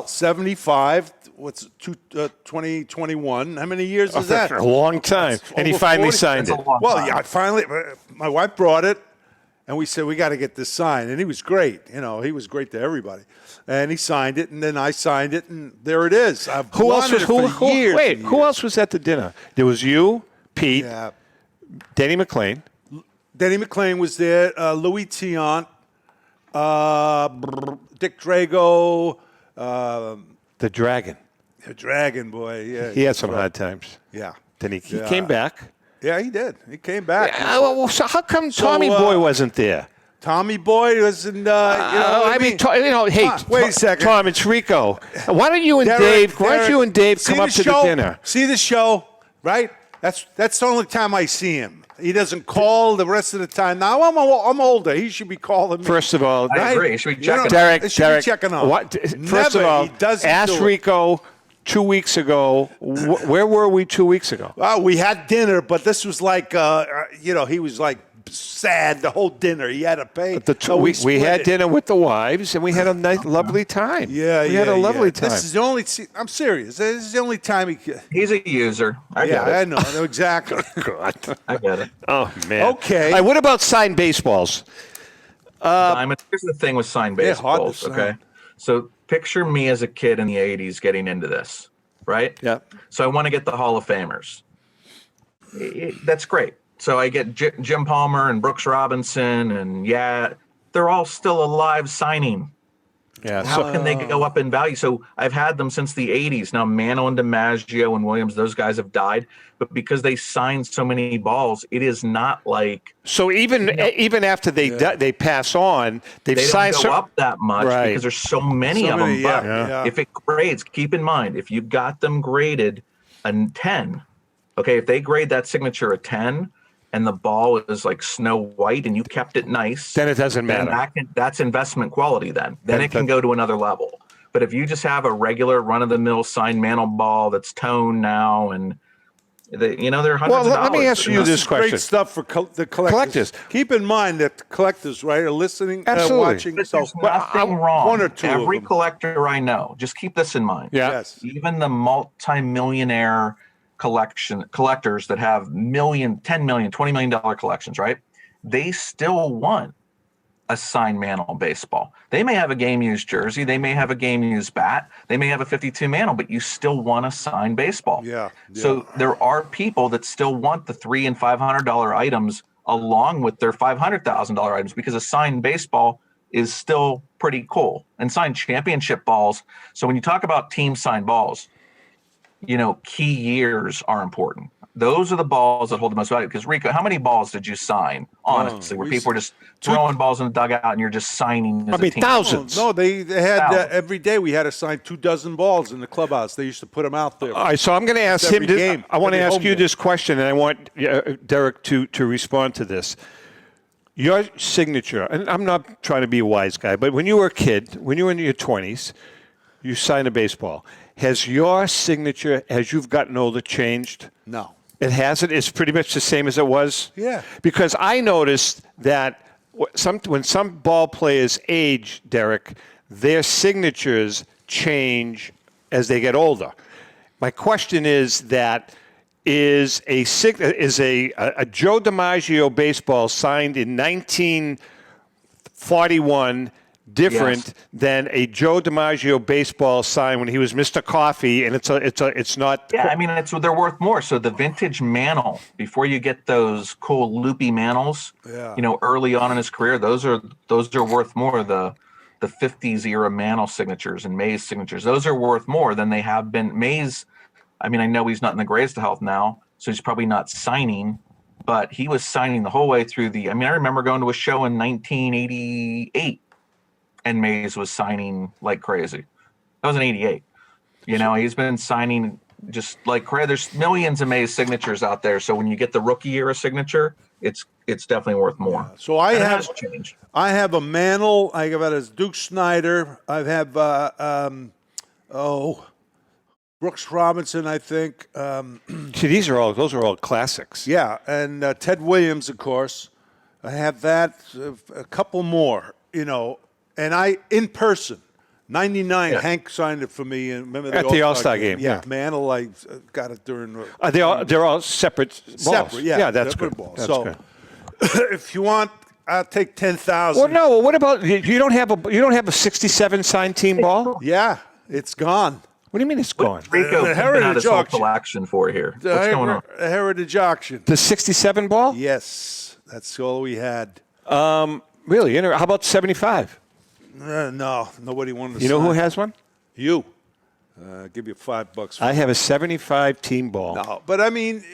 75. What's 2021? How many years is that? A long time. And he finally signed it. Well, yeah, finally. My wife brought it, and we said we got to get this signed. And he was great. He was great to everybody. And he signed it, and then I signed it, and there it is. Who else was at the dinner? There was you, Pete, Denny McClain. Denny McClain was there. Louis Tiant, Dick Drago. The Dragon. The Dragon, boy. Yeah, he had some hard times. Yeah. Then he came back. Yeah, he did. He came back. So how come Tommy Boy wasn't there? Tommy Boy wasn't. Hey, wait a second, Tom. It's Rico. Why don't you and Dave? Why don't you and Dave come up to the dinner? See the show, right? That's the only time I see him. He doesn't call the rest of the time. Now I'm older. He should be calling me. First of all, I agree. He should be checking. Derek, checking on. First of all, ask Rico 2 weeks ago. Where were we 2 weeks ago? We had dinner, but this was like, he was like sad the whole dinner. He had to pay. We had dinner with the wives, and we had a nice, lovely time. We had a lovely time. This is the only. I'm serious. This is the only time He's a user. I get it. I know exactly. God. I get it. Oh man. Okay. All right, what about signed baseballs? Here's the thing with signed baseballs. Hard to okay, so picture me as a kid in the '80s getting into this, right? Yeah. So I want to get the Hall of Famers. That's great. So I get Jim Palmer and Brooks Robinson, and they're all still alive signing. Yeah. How can they go up in value? So I've had them since the 80s. Now Mantle and DiMaggio and Williams, those guys have died, but because they signed so many balls, it is not like. So even after they pass on, they signed don't go up that much because there's so many of them. But if it grades, keep in mind if you got them graded a 10, okay, if they grade that signature a 10. And the ball is like Snow White, and you kept it nice. Then it doesn't matter. That's investment quality. Then it can go to another level. But if you just have a regular run-of-the-mill signed Mantle ball that's toned now, and they're hundreds of dollars. Well, let me ask you this question. Great stuff for the collectors. Keep in mind that the collectors, right, are listening, watching. But there's nothing wrong. One or two. Every collector I know, just keep this in mind. Yeah. Yes. Even the multi-millionaire collectors that have $10 million, $20 million collections, right? They still want a signed Mantle baseball. They may have a game used jersey, they may have a game used bat, they may have a 52 Mantle, but you still want a signed baseball. Yeah. So there are people that still want the $300 and $500 items along with their $500,000 items because a signed baseball is still pretty cool. And signed championship balls. So when you talk about team signed balls, key years are important. Those are the balls that hold the most value. Because Rico, how many balls did you sign? Honestly, where people were just throwing balls in the dugout and you're just signing. Thousands. No, they had every day we had to sign 24 balls in the clubhouse. They used to put them out there. All right, so I'm going to ask him. I want to ask you this question, and I want Derek to respond to this. Your signature, and I'm not trying to be a wise guy, but when you were a kid, when you were in your 20s, you signed a baseball. Has your signature, as you've gotten older, changed? No. It hasn't? It's pretty much the same as it was? Yeah. Because I noticed that when some ball players age, Derek, their signatures change as they get older. My question is is a Joe DiMaggio baseball signed in 1941 different than a Joe DiMaggio baseball sign when he was Mr. Coffee, and it's not. Yeah, I mean, they're worth more. So the vintage Mantle, before you get those cool loopy Mantles, early on in his career, those are worth more. The 50s era Mantle signatures and Mays signatures, those are worth more than they have been. Mays, I mean, I know he's not in the greatest of health now, so he's probably not signing, but he was signing the whole way through I remember going to a show in 1988. And Mays was signing like crazy. That was in 88. He's been signing just like crazy. There's millions of Mays signatures out there. So when you get the rookie era signature, it's definitely worth more. Yeah. So I have a Mantle. I have a Duke Snyder. I have Brooks Robinson, I think. See, those are all classics. Yeah, and Ted Williams, of course. I have that. A couple more. And in person, 99, Hank signed it for me. And remember at the All-Star game. Yeah, Mantle, I got it during. They're all separate balls. Separate, yeah. That's good. Balls. That's so, good. if you want, I'll take 10,000. Well, no. What about you? Don't have a 67 signed team ball? Yeah, it's gone. What do you mean it's gone? Rico the Heritage Auction collection for here. What's going on? The Heritage Auction. The 67 ball? Yes, that's all we had. Really? How about 75? No, nobody wanted to. You know who has one? You. Give you $5. I have a 75 team ball. No, but I mean,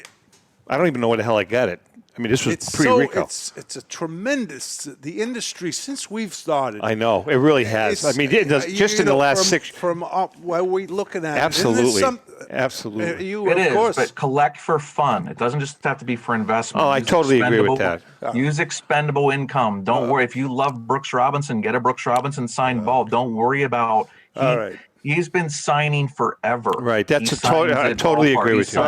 I don't even know where the hell I got it. I mean, this was pre-Rico. It's a tremendous, the industry since we've started. I know. It really has. I mean, just in the last 6. From what we're looking at. Absolutely. Absolutely. It is, but collect for fun. It doesn't just have to be for investment. Oh, I totally agree with that. Use expendable income. Don't worry. If you love Brooks Robinson, get a Brooks Robinson signed ball. Don't worry about all right. He's been signing forever. Right. I totally agree with you.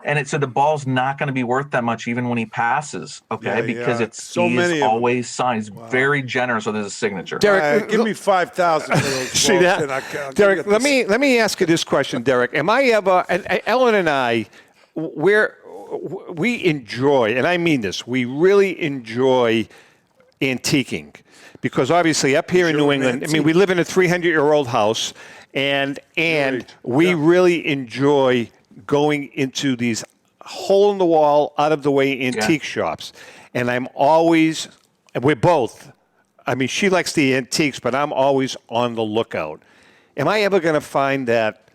And so the ball's not going to be worth that much even when he passes, okay? Because he's always signed. He's very generous with his signature. Derek, give me 5,000 for those see balls, that? Derek, let me ask you this question, Derek. Am I ever, and Ellen and I, we enjoy, and I mean this, we really enjoy antiquing. Because obviously up here in New England, I mean, we live in a 300-year-old house, and we really enjoy going into these hole-in-the-wall, out-of-the-way antique shops. And we're both, I mean, she likes the antiques, but I'm always on the lookout. Am I ever going to find that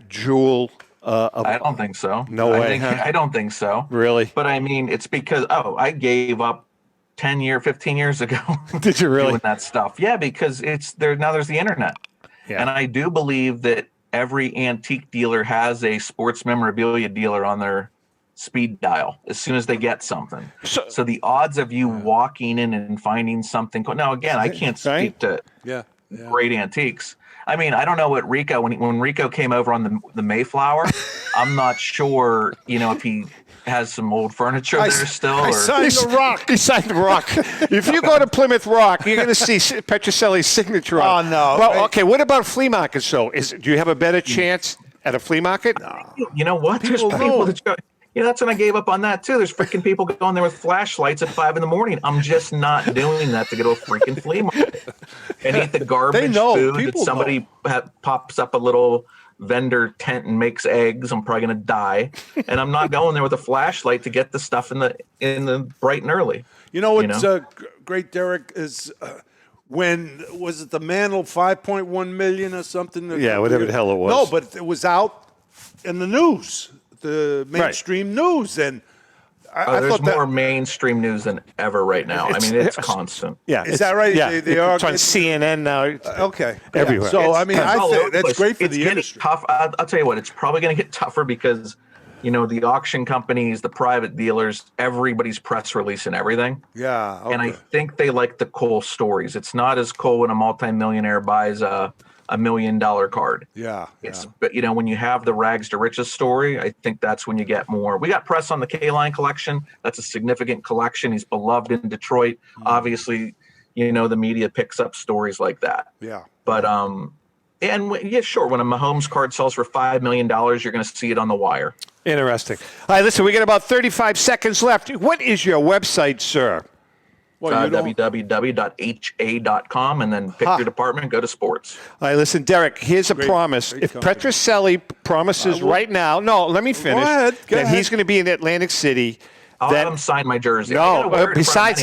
jewel? I don't think so. No way. I don't think so. Really? But I mean, it's because, I gave up 15 years ago. Did you really? Doing that stuff. Yeah, because now there's the internet. Yeah. And I do believe that every antique dealer has a sports memorabilia dealer on their speed dial as soon as they get something. So the odds of you walking in and finding something. Now, again, I can't speak to great antiques. I mean, I don't know what Rico, when Rico came over on the Mayflower, I'm not sure, if he has some old furniture there still. I signed the rock. He signed the rock. If you go to Plymouth Rock, you're going to see Petrocelli's signature on it. Oh, no. Well, okay, what about flea markets, though? Do you have a better chance at a flea market? No. You know what? There's people that go, that's when I gave up on that, too. There's freaking people going there with flashlights at 5 a.m. I'm just not doing that to go to a freaking flea market and eat the garbage food that somebody pops up a little vendor tent and makes eggs. I'm probably going to die, and I'm not going there with a flashlight to get the stuff in the bright and early. You know what's great, Derek, is when was it the Mantle 5.1 million or something? Yeah, whatever the hell it was. No, but it was out in the news, the mainstream news, and I there's thought more mainstream news than ever right now. I mean, it's constant. Yeah, is that right? Yeah, they are. It's on CNN now. Okay, everywhere. So I mean, I think that's great for the industry. Tough. I'll tell you what, it's probably going to get tougher because the auction companies, the private dealers, everybody's press release and everything. Yeah, okay. And I think they like the cool stories. It's not as cool when a multimillionaire buys a $1 million card. Yeah. But when you have the rags to riches story, I think that's when you get more. We got press on the K-Line collection. That's a significant collection. He's beloved in Detroit. Obviously, the media picks up stories like that. Yeah. But sure. When a Mahomes card sells for $5 million, you're going to see it on the wire. Interesting. All right, listen, we got about 35 seconds left. What is your website, sir? www.ha.com, and then pick your department, go to sports. All right, listen, Derek, here's a promise. If Petrocelli promises right now, let me finish, Go ahead. he's going to be in Atlantic City. I'll have him sign my jersey. No, besides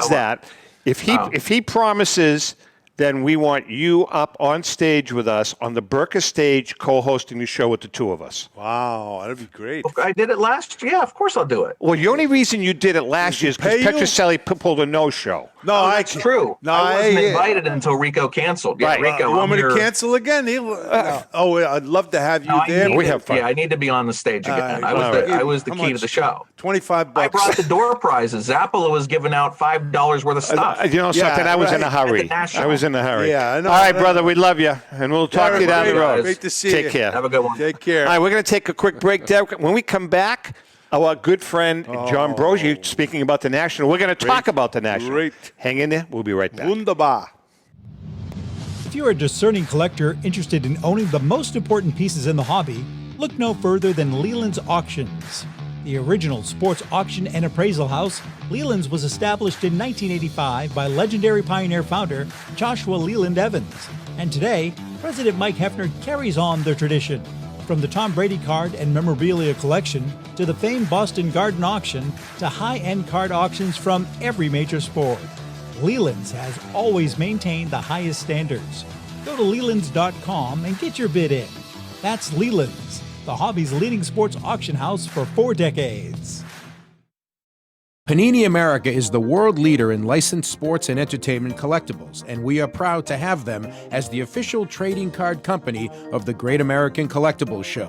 that, if he promises, then we want you up on stage with us on the Burka stage, co-hosting the show with the two of us. Wow, that'd be great. I did it last year. Yeah, of course I'll do it. Well, the only reason you did it last year is because Petrocelli pulled a no-show. No, that's true. No, I wasn't invited until Rico canceled. Yeah, Right. Rico, You want me to here. cancel again? I'd love to have you there. We have fun. Yeah, I need to be on the stage again. I was the key to the show. $25. I brought the door prizes. Zappala was giving out $5 worth of stuff. You know something? I was in a hurry. National. I was in a hurry. Yeah, I know. All right, brother, we love you, and we'll talk to you down the road. Great to see Take you. care. Have a good one. Take care. All right, we're going to take a quick break, Derek. When we come back, our good friend John Broggi, speaking about the National, we're going to talk about the National. Great. Hang in there. We'll be right back. Wunderbar. If you're a discerning collector interested in owning the most important pieces in the hobby, look no further than Leland's Auctions. The original sports auction and appraisal house, Leland's was established in 1985 by legendary Pioneer founder Joshua Leland Evans. And today, President Mike Hefner carries on the tradition. From the Tom Brady card and memorabilia collection to the famed Boston Garden auction to high-end card auctions from every major sport, Leland's has always maintained the highest standards. Go to Lelands.com and get your bid in. That's Leland's, the hobby's leading sports auction house for 4 decades. Panini America is the world leader in licensed sports and entertainment collectibles, and we are proud to have them as the official trading card company of the Great American Collectibles Show.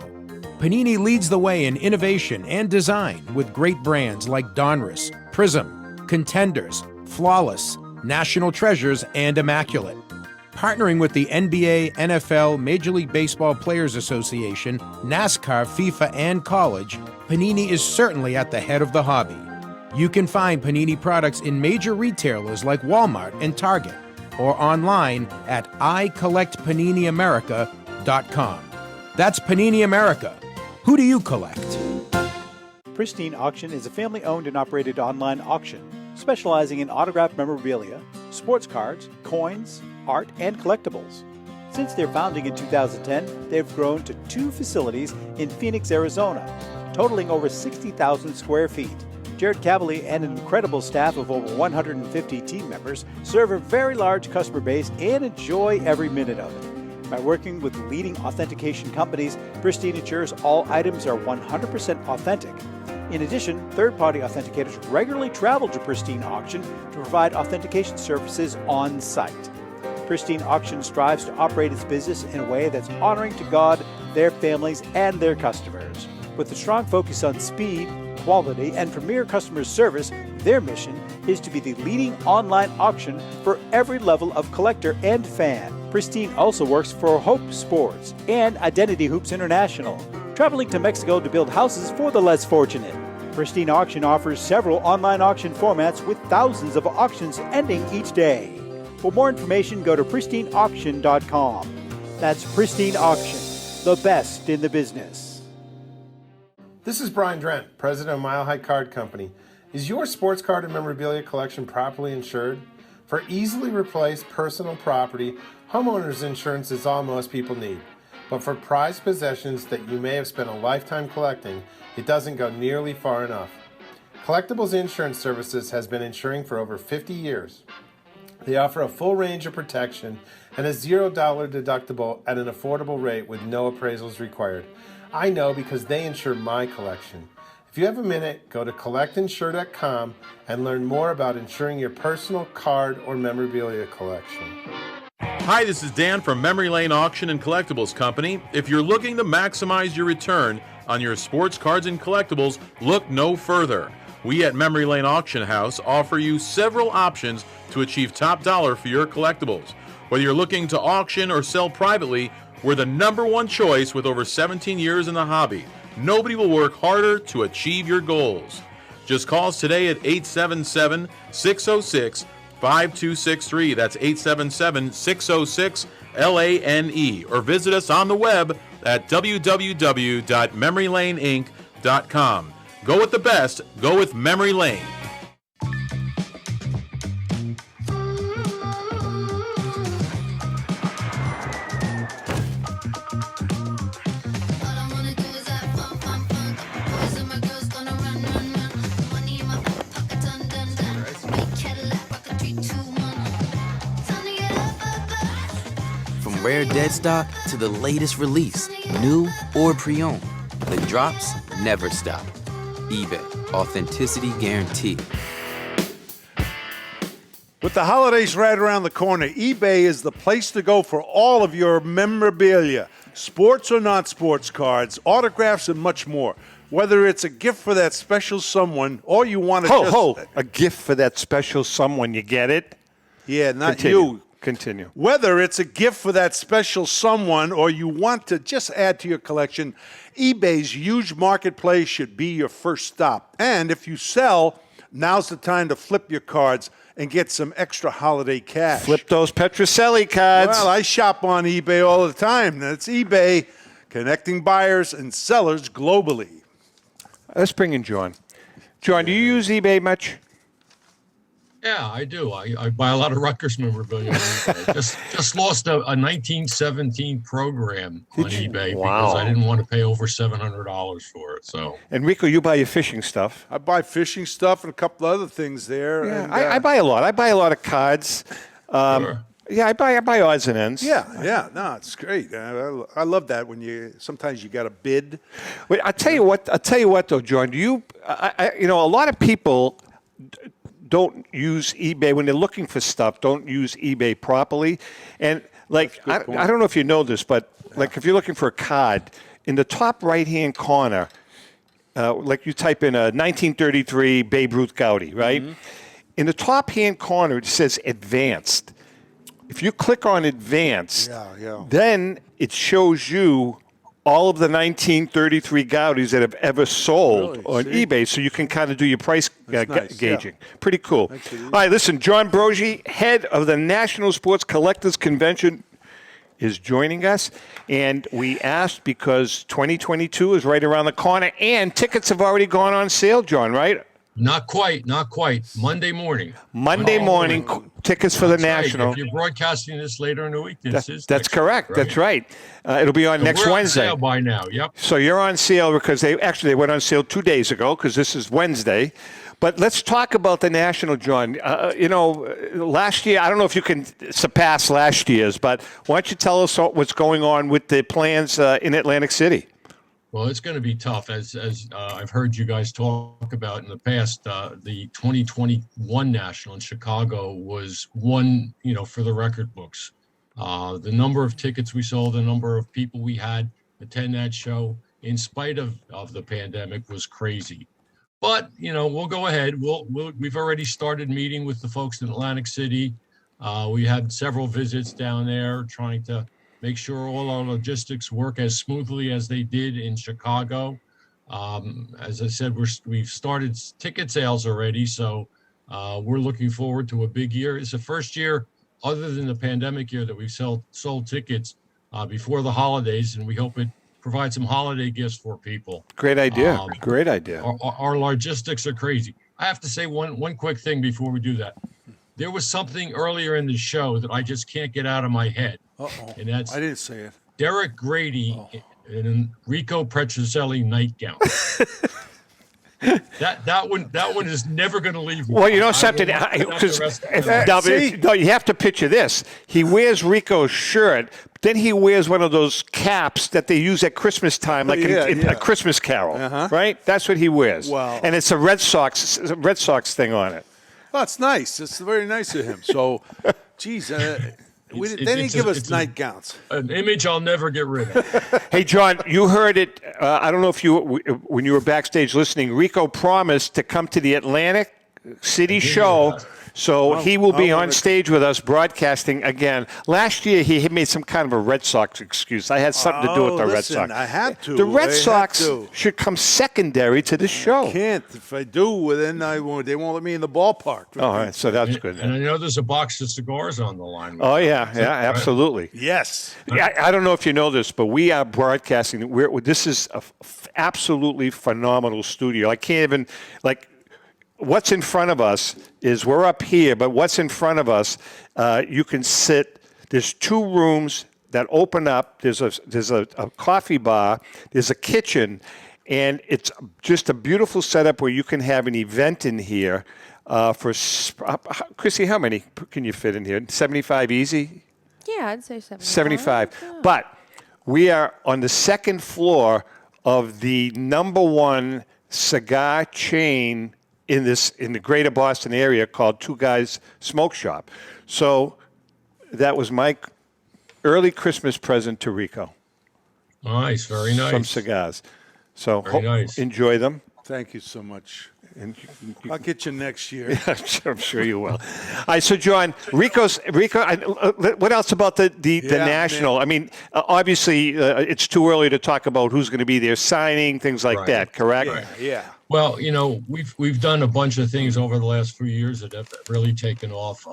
Panini leads the way in innovation and design with great brands like Donruss, Prism, Contenders, Flawless, National Treasures, and Immaculate. Partnering with the NBA, NFL, Major League Baseball Players Association, NASCAR, FIFA, and college, Panini is certainly at the head of the hobby. You can find Panini products in major retailers like Walmart and Target, or online at icollectpaniniamerica.com. That's Panini America. Who do you collect? Pristine Auction is a family-owned and operated online auction specializing in autographed memorabilia, sports cards, coins, art, and collectibles. Since their founding in 2010, they've grown to 2 facilities in Phoenix, Arizona, totaling over 60,000 square feet. Jared Cavalier and an incredible staff of over 150 team members serve a very large customer base and enjoy every minute of it. By working with leading authentication companies, Pristine ensures all items are 100% authentic. In addition, third-party authenticators regularly travel to Pristine Auction to provide authentication services on site. Pristine Auction strives to operate its business in a way that's honoring to God, their families, and their customers. With a strong focus on speed, quality, and premier customer service, their mission is to be the leading online auction for every level of collector and fan. Pristine also works for Hope Sports and Identity Hoops International, traveling to Mexico to build houses for the less fortunate. Pristine Auction offers several online auction formats with thousands of auctions ending each day. For more information, go to pristineauction.com. That's Pristine Auction, the best in the business. This is Brian Drent, president of Mile High Card Company. Is your sports card and memorabilia collection properly insured? For easily replaced personal property, homeowners insurance is all most people need. But for prized possessions that you may have spent a lifetime collecting, it doesn't go nearly far enough. Collectables Insurance Services has been insuring for over 50 years. They offer a full range of protection and a $0 deductible at an affordable rate with no appraisals required. I know because they insure my collection. If you have a minute, go to collectinsure.com and learn more about insuring your personal card or memorabilia collection. Hi, this is Dan from Memory Lane Auction and Collectibles Company. If you're looking to maximize your return on your sports cards and collectibles, look no further. We at Memory Lane Auction House offer you several options to achieve top dollar for your collectibles. Whether you're looking to auction or sell privately, we're the #1 choice with over 17 years in the hobby. Nobody will work harder to achieve your goals. Just call us today at 877-606-5263. That's 877-606-LANE. Or visit us on the web at www.memorylaneinc.com. Go with the best. Go with Memory Lane. rare dead stock to the latest release, new or pre-owned. The drops never stop. eBay, authenticity guaranteed. With the holidays right around the corner, eBay is the place to go for all of your memorabilia, sports or non-sports cards, autographs, and much more. Whether it's a gift for that special someone or you want to a gift for that special someone, you get it? Yeah, not Continue. you. Continue. Whether it's a gift for that special someone or you want to just add to your collection, eBay's huge marketplace should be your first stop. And if you sell, now's the time to flip your cards and get some extra holiday cash. Flip those Petrocelli cards. Well, I shop on eBay all the time. That's eBay, connecting buyers and sellers globally. Let's bring in John. John, do you use eBay much? Yeah, I do. I buy a lot of Rutgers memorabilia. just lost a 1917 program on eBay because I didn't want to pay over $700 for it. So. And Rico, you buy your fishing stuff. I buy fishing stuff and a couple other things there. Yeah, and, I buy a lot. I buy a lot of cards. Sure. Yeah, I buy odds and ends. Yeah, no, it's great. I love that when sometimes you got a bid. Wait, I tell you what, though, John. A lot of people don't use eBay when they're looking for stuff. Don't use eBay properly, and I don't know if you know this, but like if you're looking for a card in the top right-hand corner, like you type in a 1933 Babe Ruth Gowdy, right? Mm-hmm. In the top-hand corner, it says advanced. If you click on advanced, then it shows you all of the 1933 Gowdies that have ever sold on eBay, so you can kind of do your price gauging. Yeah. Pretty cool. All right, listen, John Broggi, head of the National Sports Collectors Convention, is joining us, and we asked because 2022 is right around the corner, and tickets have already gone on sale, John, right? Not quite. Monday morning. Monday morning, tickets for the National. Right. If you're broadcasting this later in the week, that's correct. Right? That's right. It'll be on next Wednesday. We're on sale by now. Yep. So you're on sale because they went on sale 2 days ago because this is Wednesday. But let's talk about the National, John. Last year, I don't know if you can surpass last year's, but why don't you tell us what's going on with the plans in Atlantic City? Well, it's going to be tough, as I've heard you guys talk about in the past. The 2021 National in Chicago was one, for the record books. The number of tickets we sold, the number of people we had attend that show, in spite of the pandemic, was crazy. But we'll go ahead. We've already started meeting with the folks in Atlantic City. We had several visits down there, trying to make sure all our logistics work as smoothly as they did in Chicago. As I said, we've started ticket sales already, so we're looking forward to a big year. It's the first year, other than the pandemic year, that we've sold tickets before the holidays, and we hope it provides some holiday gifts for people. Great idea. Great idea. Our logistics are crazy. I have to say one quick thing before we do that. There was something earlier in the show that I just can't get out of my head. And that's I didn't say it. Derek Grady in a Rico Petrocelli nightgown. that one is never going to leave me. Well, you know something, because you have to picture this. He wears Rico's shirt, then he wears one of those caps that they use at Christmas time, like in a Christmas Carol, right? That's what he wears. Wow. And it's a Red Sox thing on it. Well, it's nice. It's very nice of him. So, geez, they didn't give us nightgowns. An image I'll never get rid of. Hey, John, you heard it. I don't know if when you were backstage listening, Rico promised to come to the Atlantic City show. So he will be on stage with us broadcasting again. Last year, he made some kind of a Red Sox excuse. I had something to do with the Red Sox. I had to. The Red Sox should come secondary to the show. I can't. If I do, then they won't let me in the ballpark. Oh, all right. So that's good. And I know there's a box of cigars on the line. Oh, yeah. Yeah, absolutely. Yes. I don't know if you know this, but we are broadcasting. This is an absolutely phenomenal studio. I can't even, what's in front of us is we're up here, but what's in front of us, you can sit. There's 2 rooms that open up. There's a coffee bar. There's a kitchen, and it's just a beautiful setup where you can have an event in here. For Chrissy, how many can you fit in here? 75 easy. Yeah, I'd say 75. 75. Yeah. But we are on the second floor of the #1 cigar chain in the greater Boston area called Two Guys Smoke Shop. So that was my early Christmas present to Rico. Nice, very nice. Some cigars. So Very nice. enjoy them. Thank you so much. And I'll get you next year. Yeah, I'm sure you will. All right, so John, Rico. What else about the national? Man. I mean, obviously, it's too early to talk about who's going to be there signing things like that. Correct? Yeah. Well, we've done a bunch of things over the last few years that have really taken off.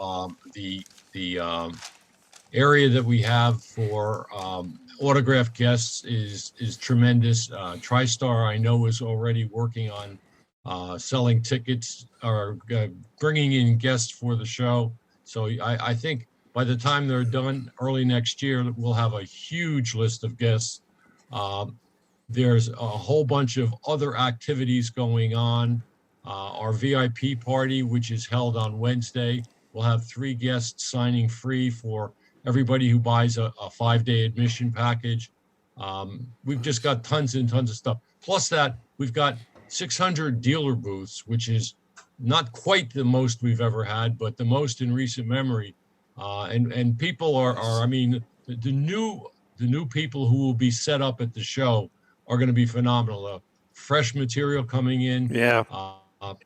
The area that we have for autographed guests is tremendous. TriStar, I know, is already working on selling tickets or bringing in guests for the show. So I think by the time they're done early next year, we'll have a huge list of guests. There's a whole bunch of other activities going on. Our VIP party, which is held on Wednesday, we'll have 3 guests signing free for everybody who buys a 5-day admission package. We've just got tons and tons of stuff. Plus that, we've got 600 dealer booths, which is not quite the most we've ever had, but the most in recent memory. And people are I mean, the new people who will be set up at the show are going to be phenomenal. Fresh material coming in. Yeah.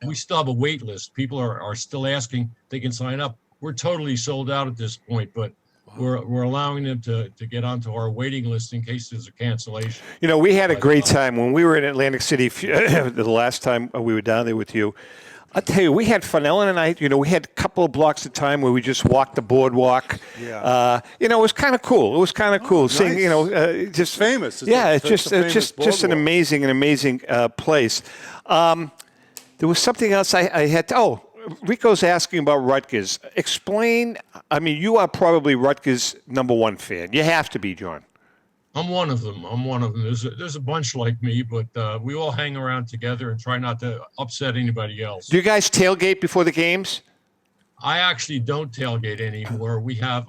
We still have a wait list. People are still asking they can sign up. We're totally sold out at this point, but we're allowing them to get onto our waiting list in case there's a cancellation. We had a great time when we were in Atlantic City the last time we were down there with you. I'll tell you, we had fun. Ellen and I, we had a couple of blocks of time where we just walked the boardwalk. Yeah. It was kind of cool. It was kind of cool. Nice. Seeing, just famous. It's just an amazing place. There was something else I had to, Rico's asking about Rutgers. Explain, I mean, you are probably Rutgers' #1 fan. You have to be, John. I'm one of them. There's a bunch like me, but we all hang around together and try not to upset anybody else. Do you guys tailgate before the games? I actually don't tailgate anymore. We have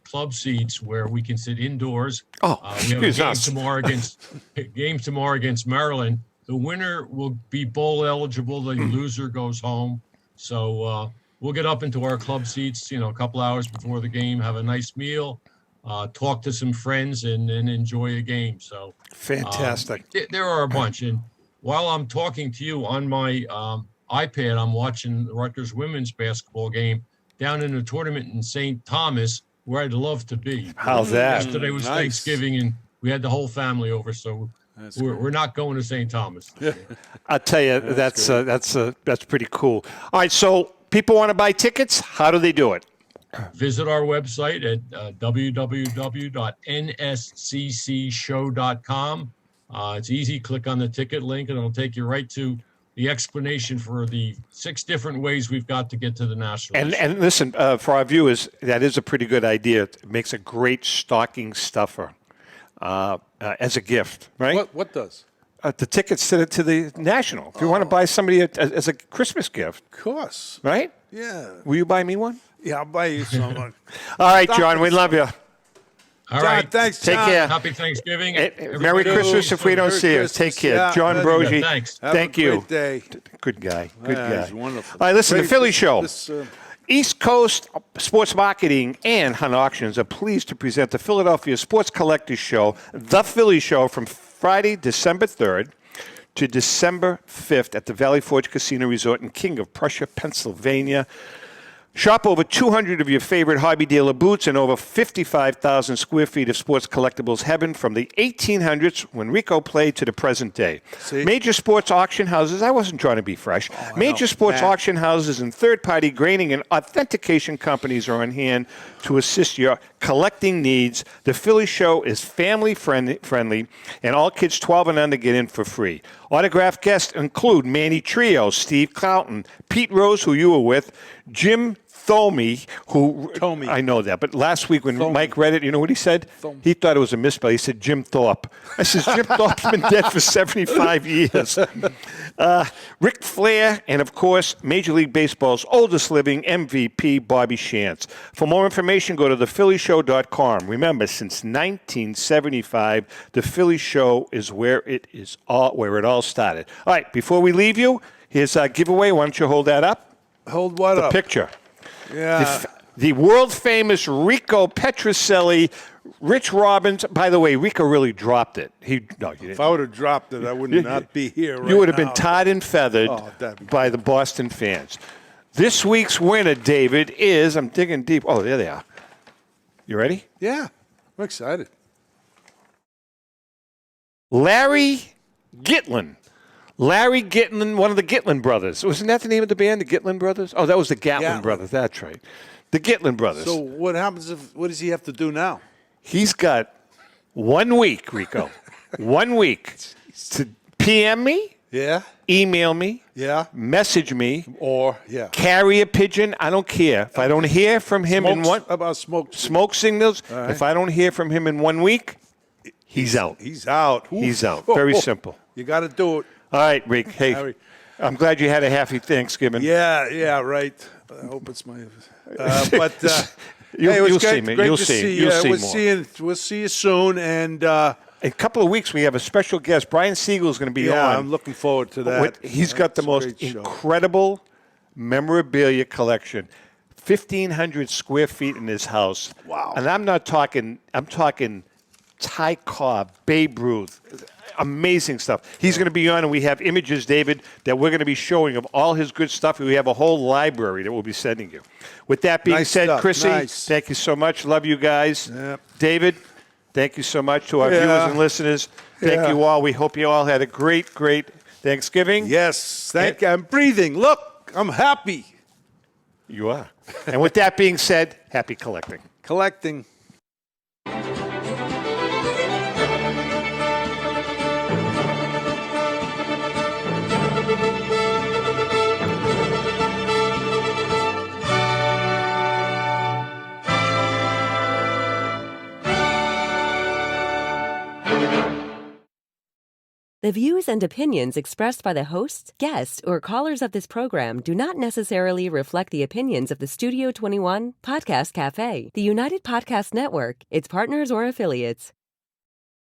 club seats where we can sit indoors. We have a game tomorrow against Maryland. The winner will be bowl eligible. The loser goes home. So we'll get up into our club seats, a couple hours before the game, have a nice meal, talk to some friends, and enjoy a game. So fantastic. There are a bunch. And while I'm talking to you on my iPad, I'm watching the Rutgers women's basketball game down in a tournament in St. Thomas, where I'd love to be. How's that? Yesterday was Thanksgiving, and we had the whole family over, so we're not going to St. Thomas. I'll tell you, that's pretty cool. All right, so people want to buy tickets. How do they do it? Visit our website at www.nsccshow.com. It's easy. Click on the ticket link, and it'll take you right to the explanation for the 6 different ways we've got to get to the national. And listen, for our viewers, that is a pretty good idea. It makes a great stocking stuffer. As a gift, right? What does? The tickets to the National. If you want to buy somebody as a Christmas gift. Of course. Right? Yeah. Will you buy me one? Yeah, I'll buy you someone. All right, John, we love you. All right. Thanks, Take John. care. Happy Thanksgiving. Merry Christmas if we don't see you. Take care. Yeah, John Broggi. Thanks. Thank you. Great day. Good guy. Good guy. He's wonderful. All right, listen, the Philly Show. This, East Coast Sports Marketing and Hunt Auctions are pleased to present the Philadelphia Sports Collectors Show, The Philly Show, from Friday, December 3rd to December 5th at the Valley Forge Casino Resort in King of Prussia, Pennsylvania. Shop over 200 of your favorite hobby dealer booths and over 55,000 square feet of sports collectibles heaven from the 1800s when Rico played to the present day. See? Major sports auction houses, I wasn't trying to be fresh. Major sports auction houses and third-party grading and authentication companies are on hand to assist your collecting needs. The Philly Show is family friendly, and all kids 12 and under get in for free. Autographed guests include Manny Trio, Steve Cloughton, Pete Rose, who you were with, Jim Thome, I know that, but last week when Mike read it, you know what he said? He thought it was a misspell. He said Jim Thorpe. I said, Jim Thorpe's been dead for 75 years. Ric Flair, and of course, Major League Baseball's oldest living MVP, Bobby Shantz. For more information, go to thephillyshow.com. Remember, since 1975, the Philly Show is where it all started. All right, before we leave you, here's our giveaway. Why don't you hold that up? Hold what up? The picture. Yeah. The world famous Rico Petrocelli. Rich Robbins, by the way, Rico really dropped it. If I would have dropped it, I would not be here right now. You would have been tarred and feathered by the Boston fans. This week's winner, David, is, I'm digging deep. Oh, there they are. You ready? Yeah, I'm excited. Larry Gitlin. Larry Gitlin, one of the Gitlin brothers. Wasn't that the name of the band, the Gitlin brothers? Oh, that was the Gatlin brothers. That's right. The Gitlin brothers. So what happens what does he have to do now? He's got 1 week, Rico. 1 week to PM me. Yeah. Email me. Yeah. Message me. Or, carry a pigeon. I don't care. If I don't hear from him in one... How about smoke signals? Right. If I don't hear from him in 1 week, he's out. He's out. Oof. He's out. Very simple. You got to do it. All right, Rick. Hey, Harry. I'm glad you had a happy Thanksgiving. Yeah, right. I hope it's my... You'll see me. You'll see. You'll see more. We'll see you soon. And in a couple of weeks, we have a special guest. Brian Siegel is going to be on. Yeah, I'm looking forward to that. He's got the most incredible memorabilia collection. 1,500 square feet in his house. Wow. And I'm talking Ty Cobb, Babe Ruth. Amazing stuff. He's going to be on, and we have images, David, that we're going to be showing of all his good stuff. We have a whole library that we'll be sending you. With that being said, Chrissy, thank you so much. Love you guys. Yep. David, thank you so much to our viewers and listeners. Thank you all. We hope you all had a great, great Thanksgiving. Yes. Thank you. I'm breathing. Look, I'm happy. You are. And with that being said, happy collecting. Collecting. The views and opinions expressed by the hosts, guests, or callers of this program do not necessarily reflect the opinions of the Studio 21 Podcast Cafe, the United Podcast Network, its partners, or affiliates.